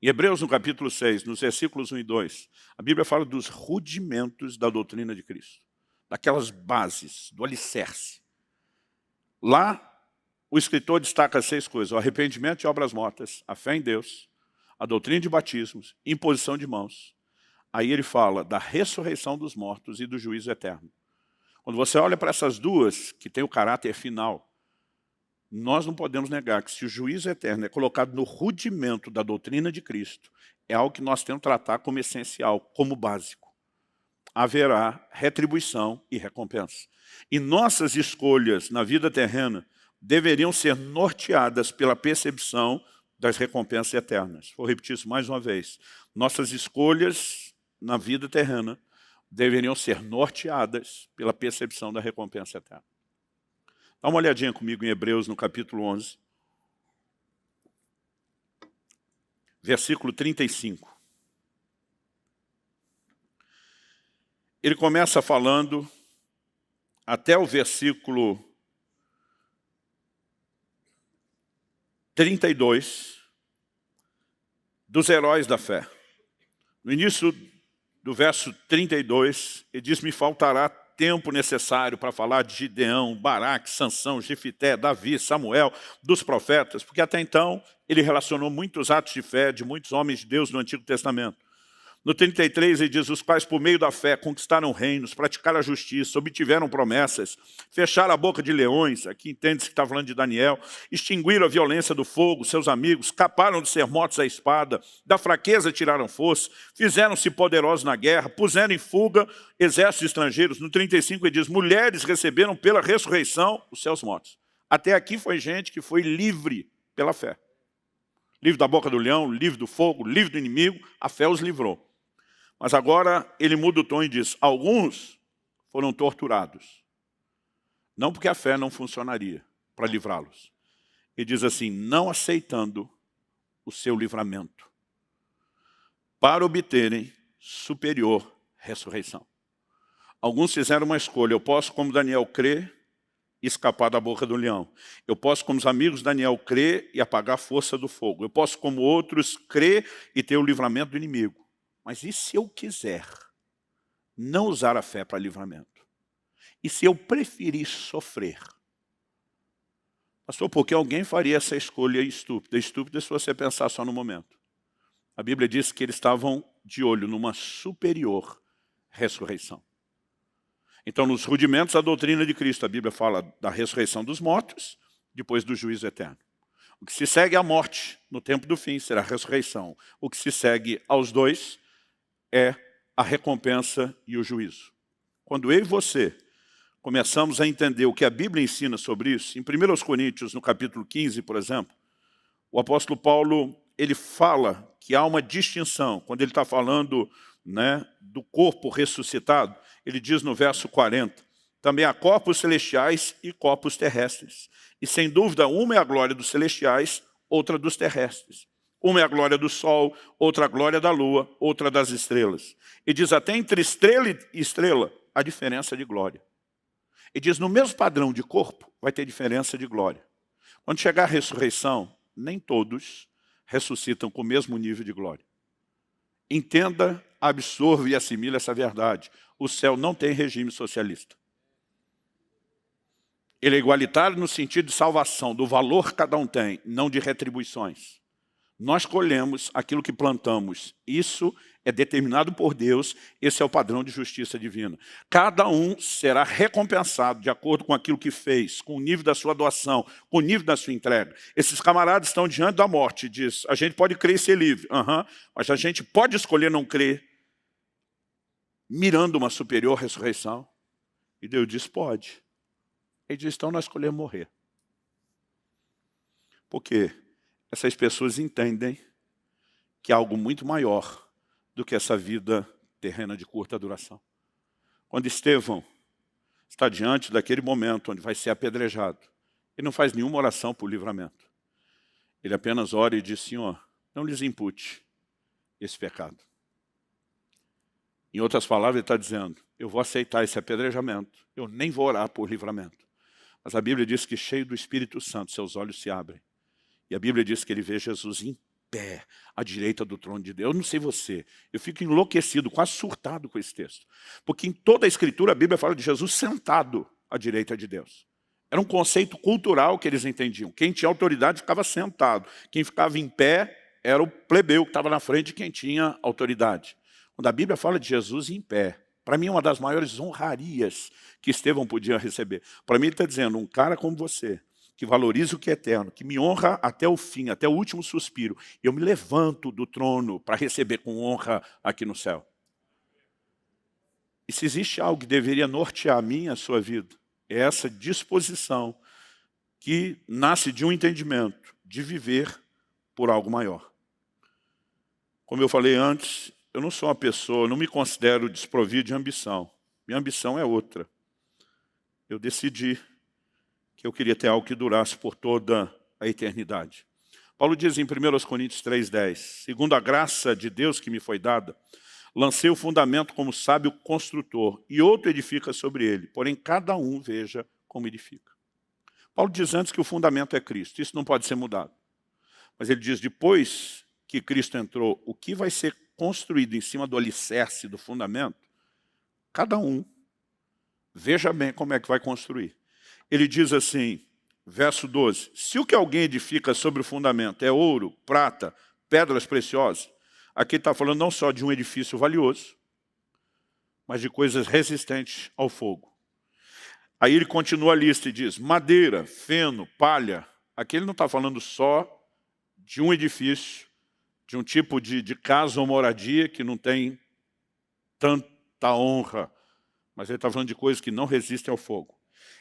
Em Hebreus, no capítulo 6, nos versículos 1 e 2, a Bíblia fala dos rudimentos da doutrina de Cristo, daquelas bases, do alicerce. Lá, o escritor destaca 6 coisas: o arrependimento de obras mortas, a fé em Deus, a doutrina de batismos, imposição de mãos. Aí ele fala da ressurreição dos mortos e do juízo eterno. Quando você olha para essas duas, que têm o caráter final, nós não podemos negar que se o juízo eterno é colocado no rudimento da doutrina de Cristo, é algo que nós temos que tratar como essencial, como básico. Haverá retribuição e recompensa. E nossas escolhas na vida terrena deveriam ser norteadas pela percepção das recompensas eternas. Vou repetir isso mais uma vez. Nossas escolhas na vida terrena deveriam ser norteadas pela percepção da recompensa eterna. Dá uma olhadinha comigo em Hebreus, no capítulo 11, versículo 35. Ele começa falando até o versículo 32 dos heróis da fé. No início do verso 32, ele diz, me faltará tempo necessário para falar de Gideão, Baraque, Sansão, Jefité, Davi, Samuel, dos profetas, porque até então ele relacionou muitos atos de fé de muitos homens de Deus no Antigo Testamento. No 33 ele diz, os quais por meio da fé conquistaram reinos, praticaram a justiça, obtiveram promessas, fecharam a boca de leões, aqui entende-se que está falando de Daniel, extinguiram a violência do fogo, seus amigos, escaparam de ser mortos à espada, da fraqueza tiraram força, fizeram-se poderosos na guerra, puseram em fuga exércitos estrangeiros. No 35 ele diz, mulheres receberam pela ressurreição os seus mortos. Até aqui foi gente que foi livre pela fé. Livre da boca do leão, livre do fogo, livre do inimigo, a fé os livrou. Mas agora ele muda o tom e diz, alguns foram torturados. Não porque a fé não funcionaria para livrá-los. Ele diz assim, não aceitando o seu livramento, para obterem superior ressurreição. Alguns fizeram uma escolha, eu posso, como Daniel, crer e escapar da boca do leão. Eu posso, como os amigos de Daniel, crer e apagar a força do fogo. Eu posso, como outros, crer e ter o livramento do inimigo. Mas e se eu quiser não usar a fé para livramento? E se eu preferir sofrer? Pastor, por que alguém faria essa escolha estúpida? Estúpida se você pensar só no momento. A Bíblia diz que eles estavam de olho numa superior ressurreição. Então, nos rudimentos da doutrina de Cristo, a Bíblia fala da ressurreição dos mortos, depois do juízo eterno. O que se segue à morte, no tempo do fim, será a ressurreição. O que se segue aos dois é a recompensa e o juízo. Quando eu e você começamos a entender o que a Bíblia ensina sobre isso, em 1 Coríntios, no capítulo 15, por exemplo, o apóstolo Paulo, ele fala que há uma distinção, quando ele está falando do corpo ressuscitado, ele diz no verso 40, Também há corpos celestiais e corpos terrestres. E sem dúvida, uma é a glória dos celestiais, outra dos terrestres. Uma é a glória do sol, outra a glória da lua, outra das estrelas. E diz até entre estrela e estrela, a diferença de glória. E diz no mesmo padrão de corpo, vai ter diferença de glória. Quando chegar a ressurreição, nem todos ressuscitam com o mesmo nível de glória. Entenda, absorva e assimile essa verdade. O céu não tem regime socialista. Ele é igualitário no sentido de salvação, do valor que cada um tem, não de retribuições. Nós colhemos aquilo que plantamos. Isso é determinado por Deus, esse é o padrão de justiça divina. Cada um será recompensado de acordo com aquilo que fez, com o nível da sua doação, com o nível da sua entrega. Esses camaradas estão diante da morte e diz, a gente pode crer e ser livre, mas a gente pode escolher não crer, mirando uma superior ressurreição. E Deus diz, pode. Ele diz, então nós escolhemos morrer. Por quê? Essas pessoas entendem que há algo muito maior do que essa vida terrena de curta duração. Quando Estevão está diante daquele momento onde vai ser apedrejado, ele não faz nenhuma oração por livramento. Ele apenas ora e diz, Senhor, não lhes impute esse pecado. Em outras palavras, ele está dizendo, eu vou aceitar esse apedrejamento, eu nem vou orar por livramento. Mas a Bíblia diz que cheio do Espírito Santo, seus olhos se abrem. E a Bíblia diz que ele vê Jesus em pé, à direita do trono de Deus. Eu não sei você, eu fico enlouquecido, quase surtado com esse texto. Porque em toda a Escritura a Bíblia fala de Jesus sentado à direita de Deus. Era um conceito cultural que eles entendiam. Quem tinha autoridade ficava sentado. Quem ficava em pé era o plebeu que estava na frente de quem tinha autoridade. Quando a Bíblia fala de Jesus em pé, para mim é uma das maiores honrarias que Estevão podia receber. Para mim ele está dizendo, um cara como você, que valoriza o que é eterno, que me honra até o fim, até o último suspiro. Eu me levanto do trono para receber com honra aqui no céu. E se existe algo que deveria nortear a minha e a sua vida, é essa disposição que nasce de um entendimento de viver por algo maior. Como eu falei antes, eu não sou uma pessoa, eu não me considero desprovido de ambição. Minha ambição é outra. Eu decidi que eu queria ter algo que durasse por toda a eternidade. Paulo diz em 1 Coríntios 3,10, segundo a graça de Deus que me foi dada, lancei o fundamento como sábio construtor, e outro edifica sobre ele, porém cada um veja como edifica. Paulo diz antes que o fundamento é Cristo, isso não pode ser mudado. Mas ele diz, depois que Cristo entrou, o que vai ser construído em cima do alicerce, do fundamento, cada um veja bem como é que vai construir. Ele diz assim, verso 12, se o que alguém edifica sobre o fundamento é ouro, prata, pedras preciosas, aqui está falando não só de um edifício valioso, mas de coisas resistentes ao fogo. Aí ele continua a lista e diz, madeira, feno, palha. Aqui ele não está falando só de um edifício, de um tipo de casa ou moradia que não tem tanta honra, mas ele está falando de coisas que não resistem ao fogo.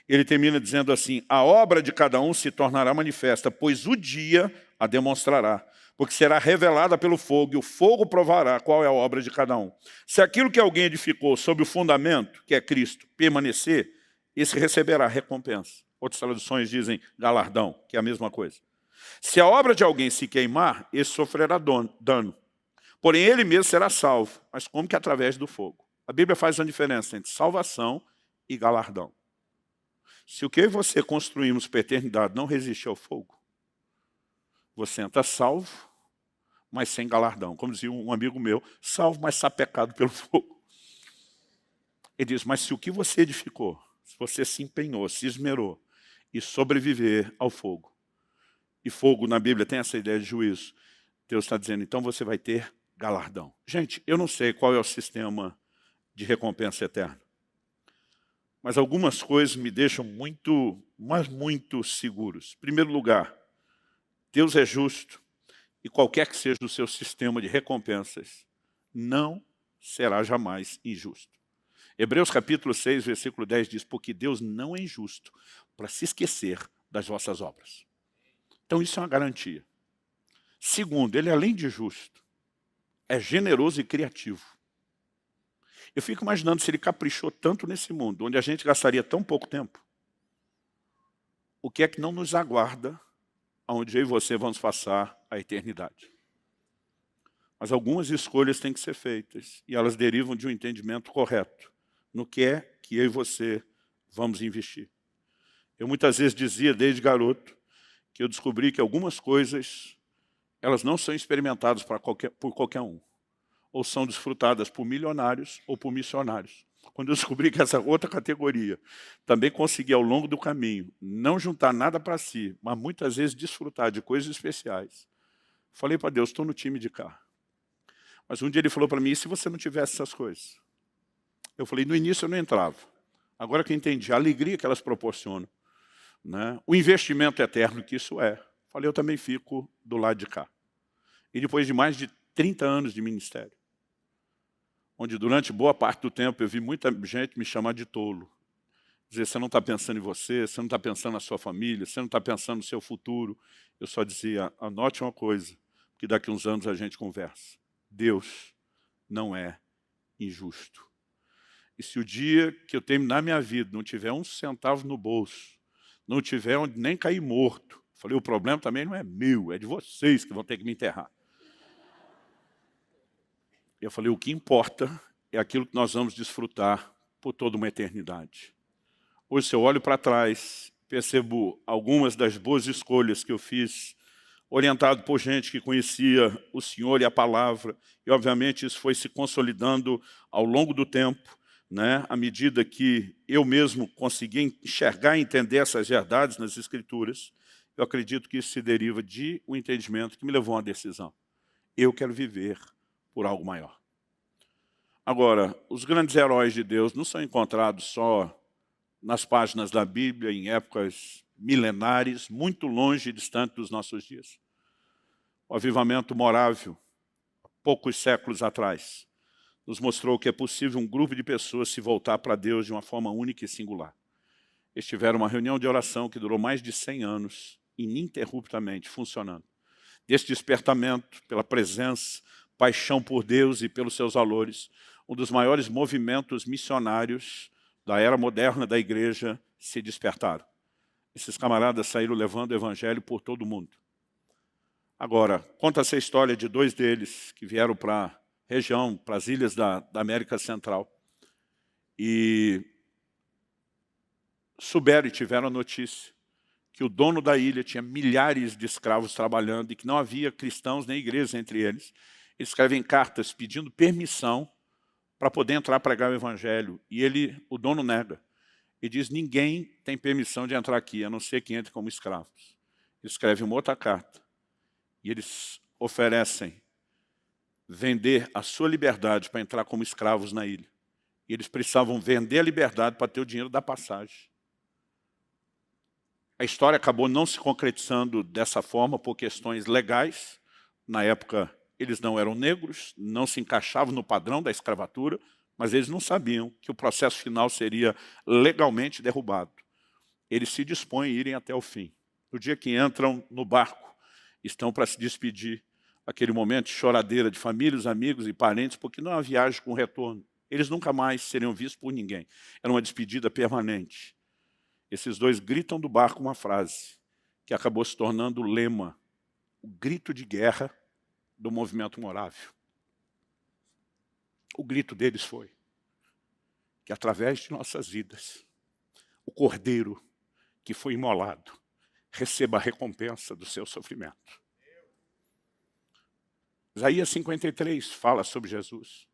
Ele termina dizendo assim, a obra de cada um se tornará manifesta, pois o dia a demonstrará, porque será revelada pelo fogo, e o fogo provará qual é a obra de cada um. Se aquilo que alguém edificou sobre o fundamento, que é Cristo, permanecer, esse receberá recompensa. Outras traduções dizem galardão, que é a mesma coisa. Se a obra de alguém se queimar, esse sofrerá dano. Porém, ele mesmo será salvo, mas como que através do fogo? A Bíblia faz uma diferença entre salvação e galardão. Se o que eu e você construímos para a eternidade não resiste ao fogo, você entra salvo, mas sem galardão. Como dizia um amigo meu, salvo, mas sapecado pelo fogo. Ele diz, mas se o que você edificou, se você se empenhou, se esmerou, e sobreviver ao fogo, e fogo na Bíblia tem essa ideia de juízo, Deus está dizendo, então você vai ter galardão. Gente, eu não sei qual é o sistema de recompensa eterna. Mas algumas coisas me deixam muito, mas muito seguros. Em primeiro lugar, Deus é justo e qualquer que seja o seu sistema de recompensas, não será jamais injusto. Hebreus capítulo 6, versículo 10 diz, porque Deus não é injusto para se esquecer das vossas obras. Então isso é uma garantia. Segundo, ele além de justo, é generoso e criativo. Eu fico imaginando se ele caprichou tanto nesse mundo, onde a gente gastaria tão pouco tempo, o que é que não nos aguarda, onde eu e você vamos passar a eternidade. Mas algumas escolhas têm que ser feitas, e elas derivam de um entendimento correto no que é que eu e você vamos investir. Eu muitas vezes dizia, desde garoto, que eu descobri que algumas coisas, elas não são experimentadas por qualquer um, ou são desfrutadas por milionários ou por missionários. Quando eu descobri que essa outra categoria também conseguia, ao longo do caminho, não juntar nada para si, mas muitas vezes desfrutar de coisas especiais, falei para Deus, estou no time de cá. Mas um dia ele falou para mim, e se você não tivesse essas coisas? Eu falei, no início eu não entrava. Agora que eu entendi a alegria que elas proporcionam, né? O investimento eterno que isso é. Falei, eu também fico do lado de cá. E depois de mais de 30 anos de ministério, onde durante boa parte do tempo eu vi muita gente me chamar de tolo. Dizer, você não está pensando em você não está pensando na sua família, você não está pensando no seu futuro. Eu só dizia, anote uma coisa, que daqui a uns anos a gente conversa. Deus não é injusto. E se o dia que eu terminar minha vida não tiver um centavo no bolso, não tiver onde nem cair morto, falei, o problema também não é meu, é de vocês que vão ter que me enterrar. Eu falei, o que importa é aquilo que nós vamos desfrutar por toda uma eternidade. Hoje, se eu olho para trás, percebo algumas das boas escolhas que eu fiz, orientado por gente que conhecia o Senhor e a palavra, e obviamente isso foi se consolidando ao longo do tempo, né? À medida que eu mesmo consegui enxergar e entender essas verdades nas Escrituras, eu acredito que isso se deriva de um entendimento que me levou a uma decisão. Eu quero viver por algo maior. Agora, os grandes heróis de Deus não são encontrados só nas páginas da Bíblia, em épocas milenares, muito longe e distante dos nossos dias. O avivamento morável, poucos séculos atrás, nos mostrou que é possível um grupo de pessoas se voltar para Deus de uma forma única e singular. Eles tiveram uma reunião de oração que durou mais de 100 anos, ininterruptamente funcionando. Desse despertamento, pela presença, paixão por Deus e pelos seus valores, um dos maiores movimentos missionários da era moderna da igreja se despertaram. Esses camaradas saíram levando o evangelho por todo o mundo. Agora, conta-se a história de dois deles que vieram para a região, para as ilhas da América Central, e souberam e tiveram a notícia que o dono da ilha tinha milhares de escravos trabalhando e que não havia cristãos nem igrejas entre eles. Eles escrevem cartas pedindo permissão para poder entrar a pregar o evangelho. E o dono nega. E diz, ninguém tem permissão de entrar aqui, a não ser que entre como escravos. Ele escreve uma outra carta. E eles oferecem vender a sua liberdade para entrar como escravos na ilha. E eles precisavam vender a liberdade para ter o dinheiro da passagem. A história acabou não se concretizando dessa forma por questões legais. Na época, eles não eram negros, não se encaixavam no padrão da escravatura, mas eles não sabiam que o processo final seria legalmente derrubado. Eles se dispõem a irem até o fim. No dia que entram no barco, estão para se despedir, aquele momento de choradeira de famílias, amigos e parentes, porque não há viagem com retorno. Eles nunca mais seriam vistos por ninguém. Era uma despedida permanente. Esses dois gritam do barco uma frase que acabou se tornando o lema, o grito de guerra do movimento morável. O grito deles foi que através de nossas vidas, o cordeiro que foi imolado receba a recompensa do seu sofrimento. Isaías 53 fala sobre Jesus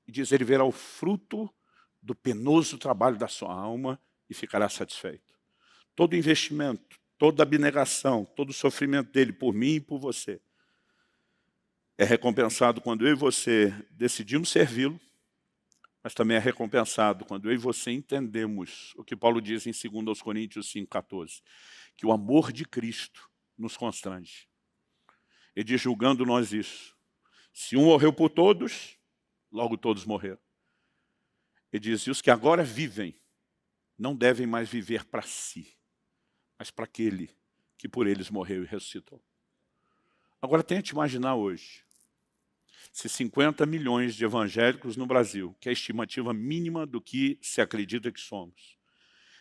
e diz, ele verá o fruto do penoso trabalho da sua alma e ficará satisfeito. Todo investimento, toda abnegação, todo o sofrimento dele por mim e por você é recompensado quando eu e você decidimos servi-lo, mas também é recompensado quando eu e você entendemos o que Paulo diz em 2 Coríntios 5,14, que o amor de Cristo nos constrange. Ele diz, julgando nós isso, se um morreu por todos, logo todos morreram. Ele diz, e os que agora vivem, não devem mais viver para si, mas para aquele que por eles morreu e ressuscitou. Agora tente imaginar hoje, Se 50 milhões de evangélicos no Brasil, que é a estimativa mínima do que se acredita que somos,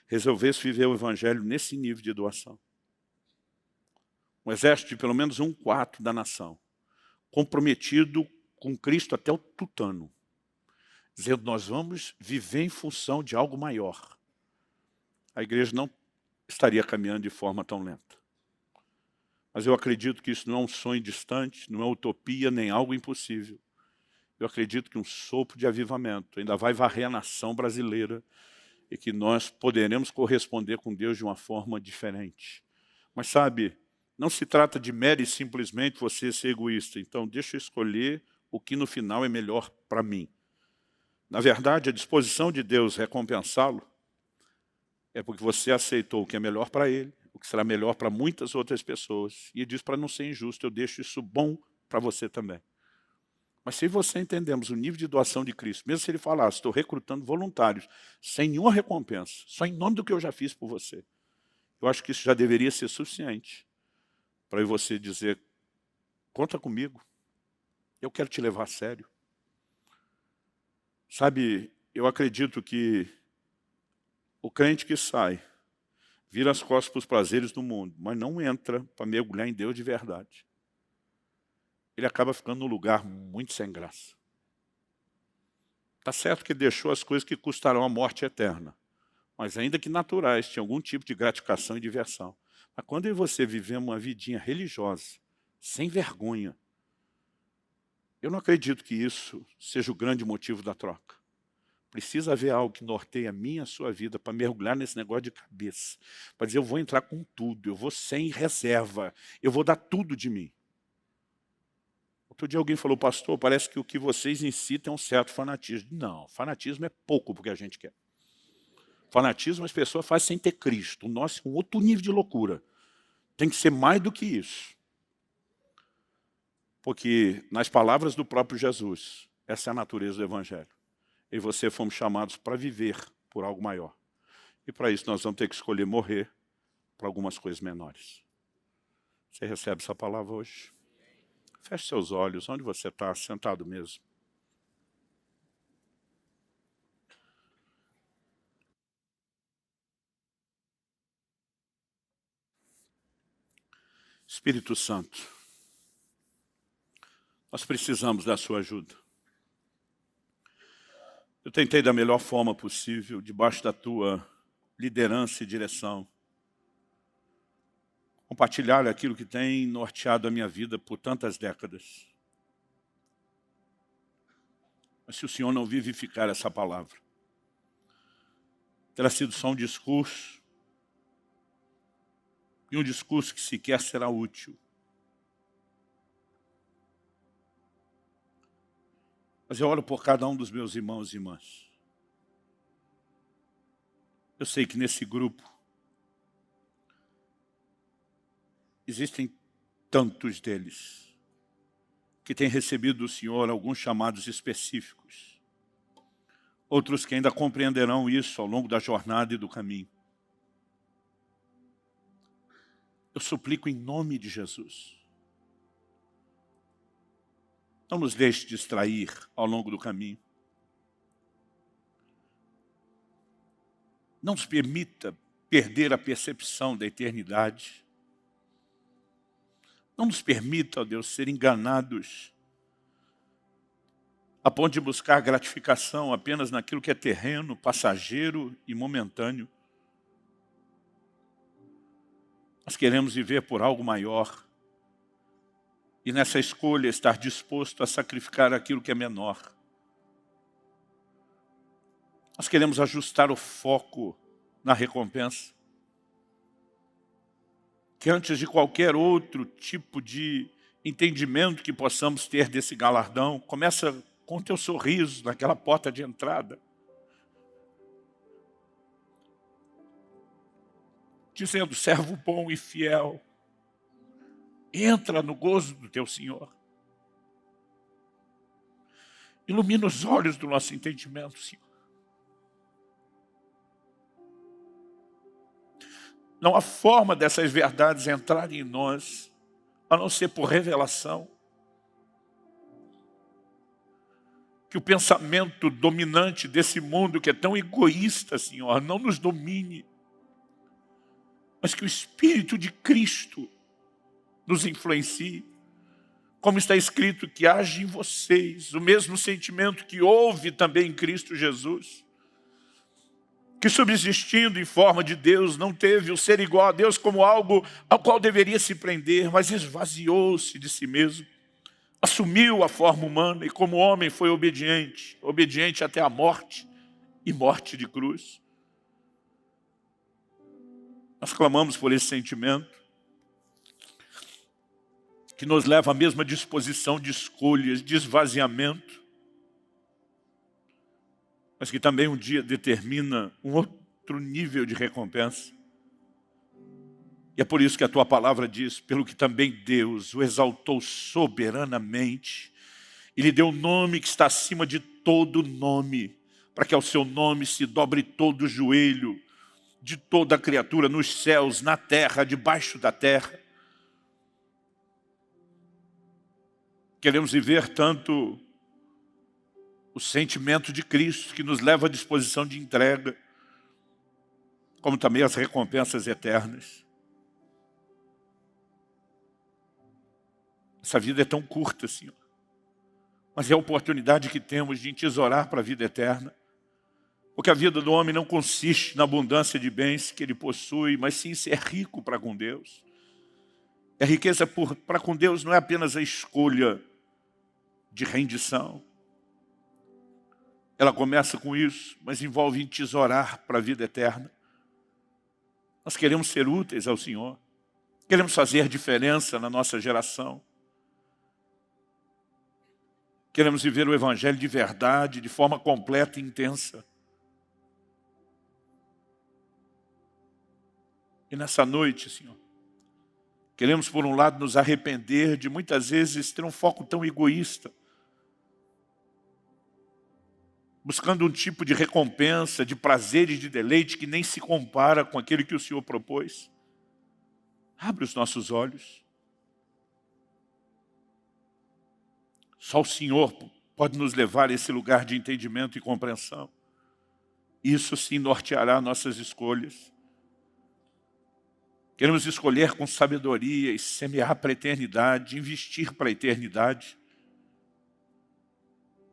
resolvesse viver o evangelho nesse nível de doação, um exército de pelo menos 1/4 da nação, comprometido com Cristo até o tutano, dizendo, nós vamos viver em função de algo maior, a igreja não estaria caminhando de forma tão lenta. Mas eu acredito que isso não é um sonho distante, não é utopia, nem algo impossível. Eu acredito que um sopro de avivamento ainda vai varrer a nação brasileira e que nós poderemos corresponder com Deus de uma forma diferente. Mas sabe, não se trata de mero e simplesmente você ser egoísta. Então deixa eu escolher o que no final é melhor para mim. Na verdade, a disposição de Deus recompensá-lo é porque você aceitou o que é melhor para ele, o que será melhor para muitas outras pessoas. E ele diz, para não ser injusto, eu deixo isso bom para você também. Mas se você entendemos o nível de doação de Cristo, mesmo se ele falasse, estou recrutando voluntários, sem nenhuma recompensa, só em nome do que eu já fiz por você, eu acho que isso já deveria ser suficiente para você dizer, conta comigo, eu quero te levar a sério. Sabe, eu acredito que o crente que sai, vira as costas para os prazeres do mundo, mas não entra para mergulhar em Deus de verdade, ele acaba ficando num lugar muito sem graça. Está certo que deixou as coisas que custarão a morte eterna, mas ainda que naturais, tinha algum tipo de gratificação e diversão. Mas quando eu e você vivemos uma vidinha religiosa, sem vergonha, eu não acredito que isso seja o grande motivo da troca. Precisa haver algo que norteie a minha e a sua vida para mergulhar nesse negócio de cabeça. Para dizer, eu vou entrar com tudo, eu vou sem reserva, eu vou dar tudo de mim. Outro dia alguém falou, pastor, parece que o que vocês incitam é um certo fanatismo. Não, fanatismo é pouco porque a gente quer. Fanatismo as pessoas fazem sem ter Cristo. O nosso é um outro nível de loucura. Tem que ser mais do que isso. Porque, nas palavras do próprio Jesus, essa é a natureza do Evangelho. Eu e você fomos chamados para viver por algo maior. E para isso nós vamos ter que escolher morrer para algumas coisas menores. Você recebe essa palavra hoje? Feche seus olhos, onde você está, sentado mesmo. Espírito Santo, nós precisamos da sua ajuda. Eu tentei da melhor forma possível, debaixo da tua liderança e direção, compartilhar aquilo que tem norteado a minha vida por tantas décadas. Mas se o Senhor não vivificar essa palavra, terá sido só um discurso, e um discurso que sequer será útil. Mas eu oro por cada um dos meus irmãos e irmãs. Eu sei que nesse grupo existem tantos deles que têm recebido do Senhor alguns chamados específicos. Outros que ainda compreenderão isso ao longo da jornada e do caminho. Eu suplico em nome de Jesus. Não nos deixe distrair ao longo do caminho. Não nos permita perder a percepção da eternidade. Não nos permita, ó Deus, ser enganados a ponto de buscar gratificação apenas naquilo que é terreno, passageiro e momentâneo. Nós queremos viver por algo maior. E nessa escolha estar disposto a sacrificar aquilo que é menor. Nós queremos ajustar o foco na recompensa. Que antes de qualquer outro tipo de entendimento que possamos ter desse galardão, começa com o teu sorriso naquela porta de entrada. Dizendo, servo bom e fiel, entra no gozo do teu Senhor. Ilumina os olhos do nosso entendimento, Senhor. Não há forma dessas verdades entrarem em nós, a não ser por revelação. Que o pensamento dominante desse mundo que é tão egoísta, Senhor, não nos domine. Mas que o Espírito de Cristo nos influencie. Como está escrito, que age em vocês o mesmo sentimento que houve também em Cristo Jesus. Que subsistindo em forma de Deus, não teve o ser igual a Deus como algo ao qual deveria se prender, mas esvaziou-se de si mesmo. Assumiu a forma humana e como homem foi obediente, obediente até a morte e morte de cruz. Nós clamamos por esse sentimento que nos leva à mesma disposição de escolhas, de esvaziamento, mas que também um dia determina um outro nível de recompensa. E é por isso que a tua palavra diz, pelo que também Deus o exaltou soberanamente, e lhe deu um nome que está acima de todo nome, para que ao seu nome se dobre todo o joelho de toda a criatura nos céus, na terra, debaixo da terra. Queremos viver tanto o sentimento de Cristo, que nos leva à disposição de entrega, como também as recompensas eternas. Essa vida é tão curta, Senhor, mas é a oportunidade que temos de entesourar para a vida eterna, porque a vida do homem não consiste na abundância de bens que ele possui, mas sim ser rico para com Deus. E a riqueza para com Deus não é apenas a escolha de rendição. Ela começa com isso, mas envolve entesourar para a vida eterna. Nós queremos ser úteis ao Senhor. Queremos fazer diferença na nossa geração. Queremos viver o Evangelho de verdade, de forma completa e intensa. E nessa noite, Senhor, queremos, por um lado, nos arrepender de muitas vezes ter um foco tão egoísta, buscando um tipo de recompensa, de prazer e de deleite que nem se compara com aquele que o Senhor propôs. Abre os nossos olhos. Só o Senhor pode nos levar a esse lugar de entendimento e compreensão. Isso sim norteará nossas escolhas. Queremos escolher com sabedoria e semear para a eternidade, investir para a eternidade.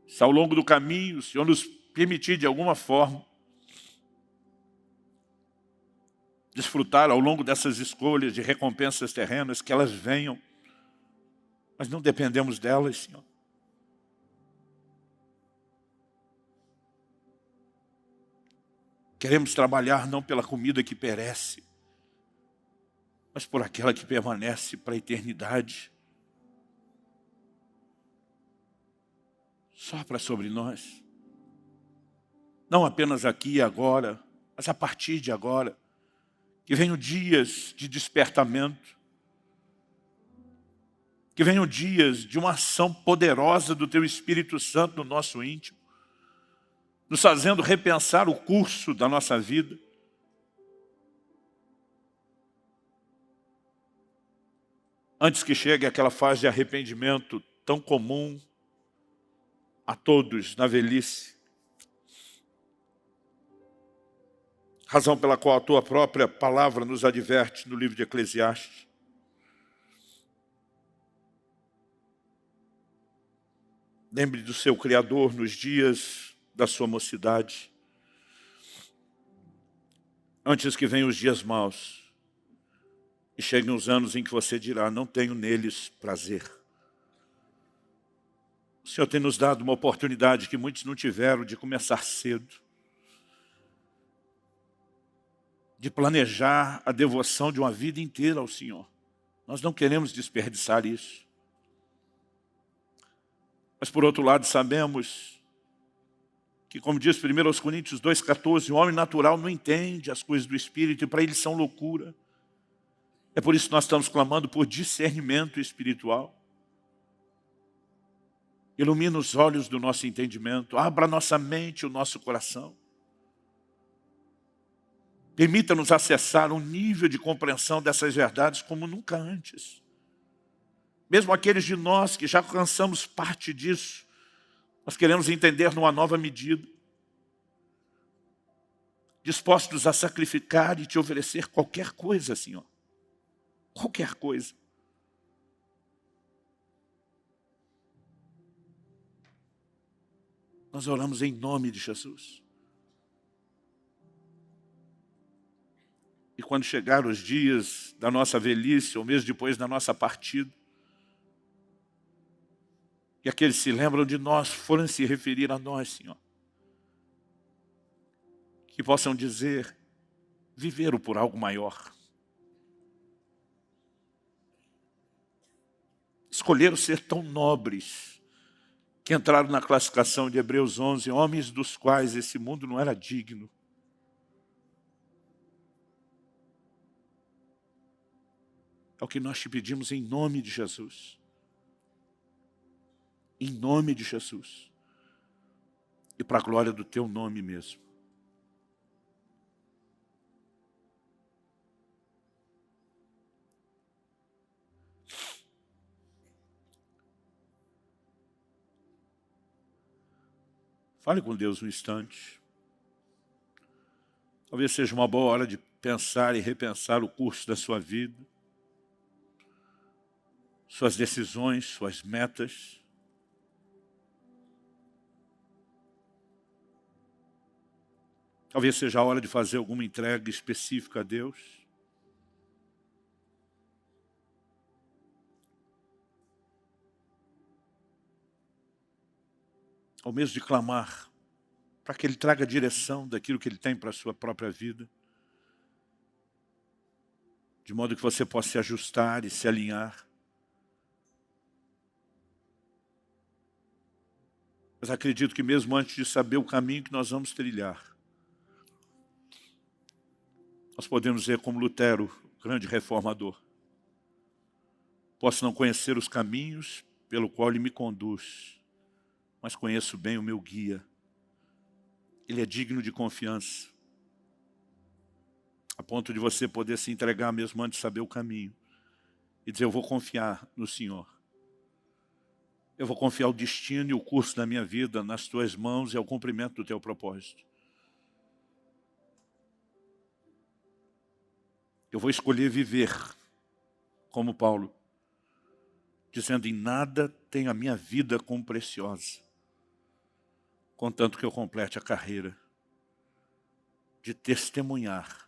Se ao longo do caminho o Senhor nos permitir de alguma forma desfrutar ao longo dessas escolhas de recompensas terrenas, que elas venham, mas não dependemos delas, Senhor. Queremos trabalhar não pela comida que perece, mas por aquela que permanece para a eternidade. Sopra sobre nós. Não apenas aqui e agora, mas a partir de agora. Que venham dias de despertamento. Que venham dias de uma ação poderosa do Teu Espírito Santo no nosso íntimo, nos fazendo repensar o curso da nossa vida. Antes que chegue aquela fase de arrependimento tão comum a todos na velhice. Razão pela qual a Tua própria palavra nos adverte no livro de Eclesiastes. Lembre do seu Criador nos dias da sua mocidade, antes que venham os dias maus e cheguem os anos em que você dirá, não tenho neles prazer. O Senhor tem nos dado uma oportunidade que muitos não tiveram de começar cedo, de planejar a devoção de uma vida inteira ao Senhor. Nós não queremos desperdiçar isso. Mas por outro lado sabemos que, como diz 1 Coríntios 2,14, o homem natural não entende as coisas do Espírito e para ele são loucura. É por isso que nós estamos clamando por discernimento espiritual. Ilumina os olhos do nosso entendimento, abra a nossa mente e o nosso coração. Permita-nos acessar um nível de compreensão dessas verdades como nunca antes. Mesmo aqueles de nós que já alcançamos parte disso, Nós queremos entender numa nova medida, dispostos a sacrificar e te oferecer qualquer coisa, Senhor. Qualquer coisa. Nós oramos em nome de Jesus. E quando chegar os dias da nossa velhice, ou mesmo depois da nossa partida, e aqueles que se lembram de nós, forem se referir a nós, Senhor, que possam dizer, viveram por algo maior. Escolheram ser tão nobres, que entraram na classificação de Hebreus 11, homens dos quais esse mundo não era digno. É o que nós te pedimos em nome de Jesus. Em nome de Jesus. E para a glória do teu nome mesmo. Fale com Deus um instante. Talvez seja uma boa hora de pensar e repensar o curso da sua vida. Suas decisões, suas metas. Talvez seja a hora de fazer alguma entrega específica a Deus. Ou mesmo de clamar para que Ele traga a direção daquilo que Ele tem para a sua própria vida. De modo que você possa se ajustar e se alinhar. Mas acredito que mesmo antes de saber o caminho que nós vamos trilhar, nós podemos dizer como Lutero, grande reformador, posso não conhecer os caminhos pelo qual Ele me conduz, mas conheço bem o meu guia. Ele é digno de confiança, a ponto de você poder se entregar mesmo antes de saber o caminho, e dizer, eu vou confiar no Senhor. Eu vou confiar o destino e o curso da minha vida nas tuas mãos e ao cumprimento do teu propósito. Eu vou escolher viver como Paulo, dizendo, em nada tenho a minha vida como preciosa, contanto que eu complete a carreira de testemunhar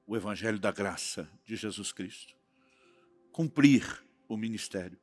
o Evangelho da graça de Jesus Cristo. Cumprir o ministério.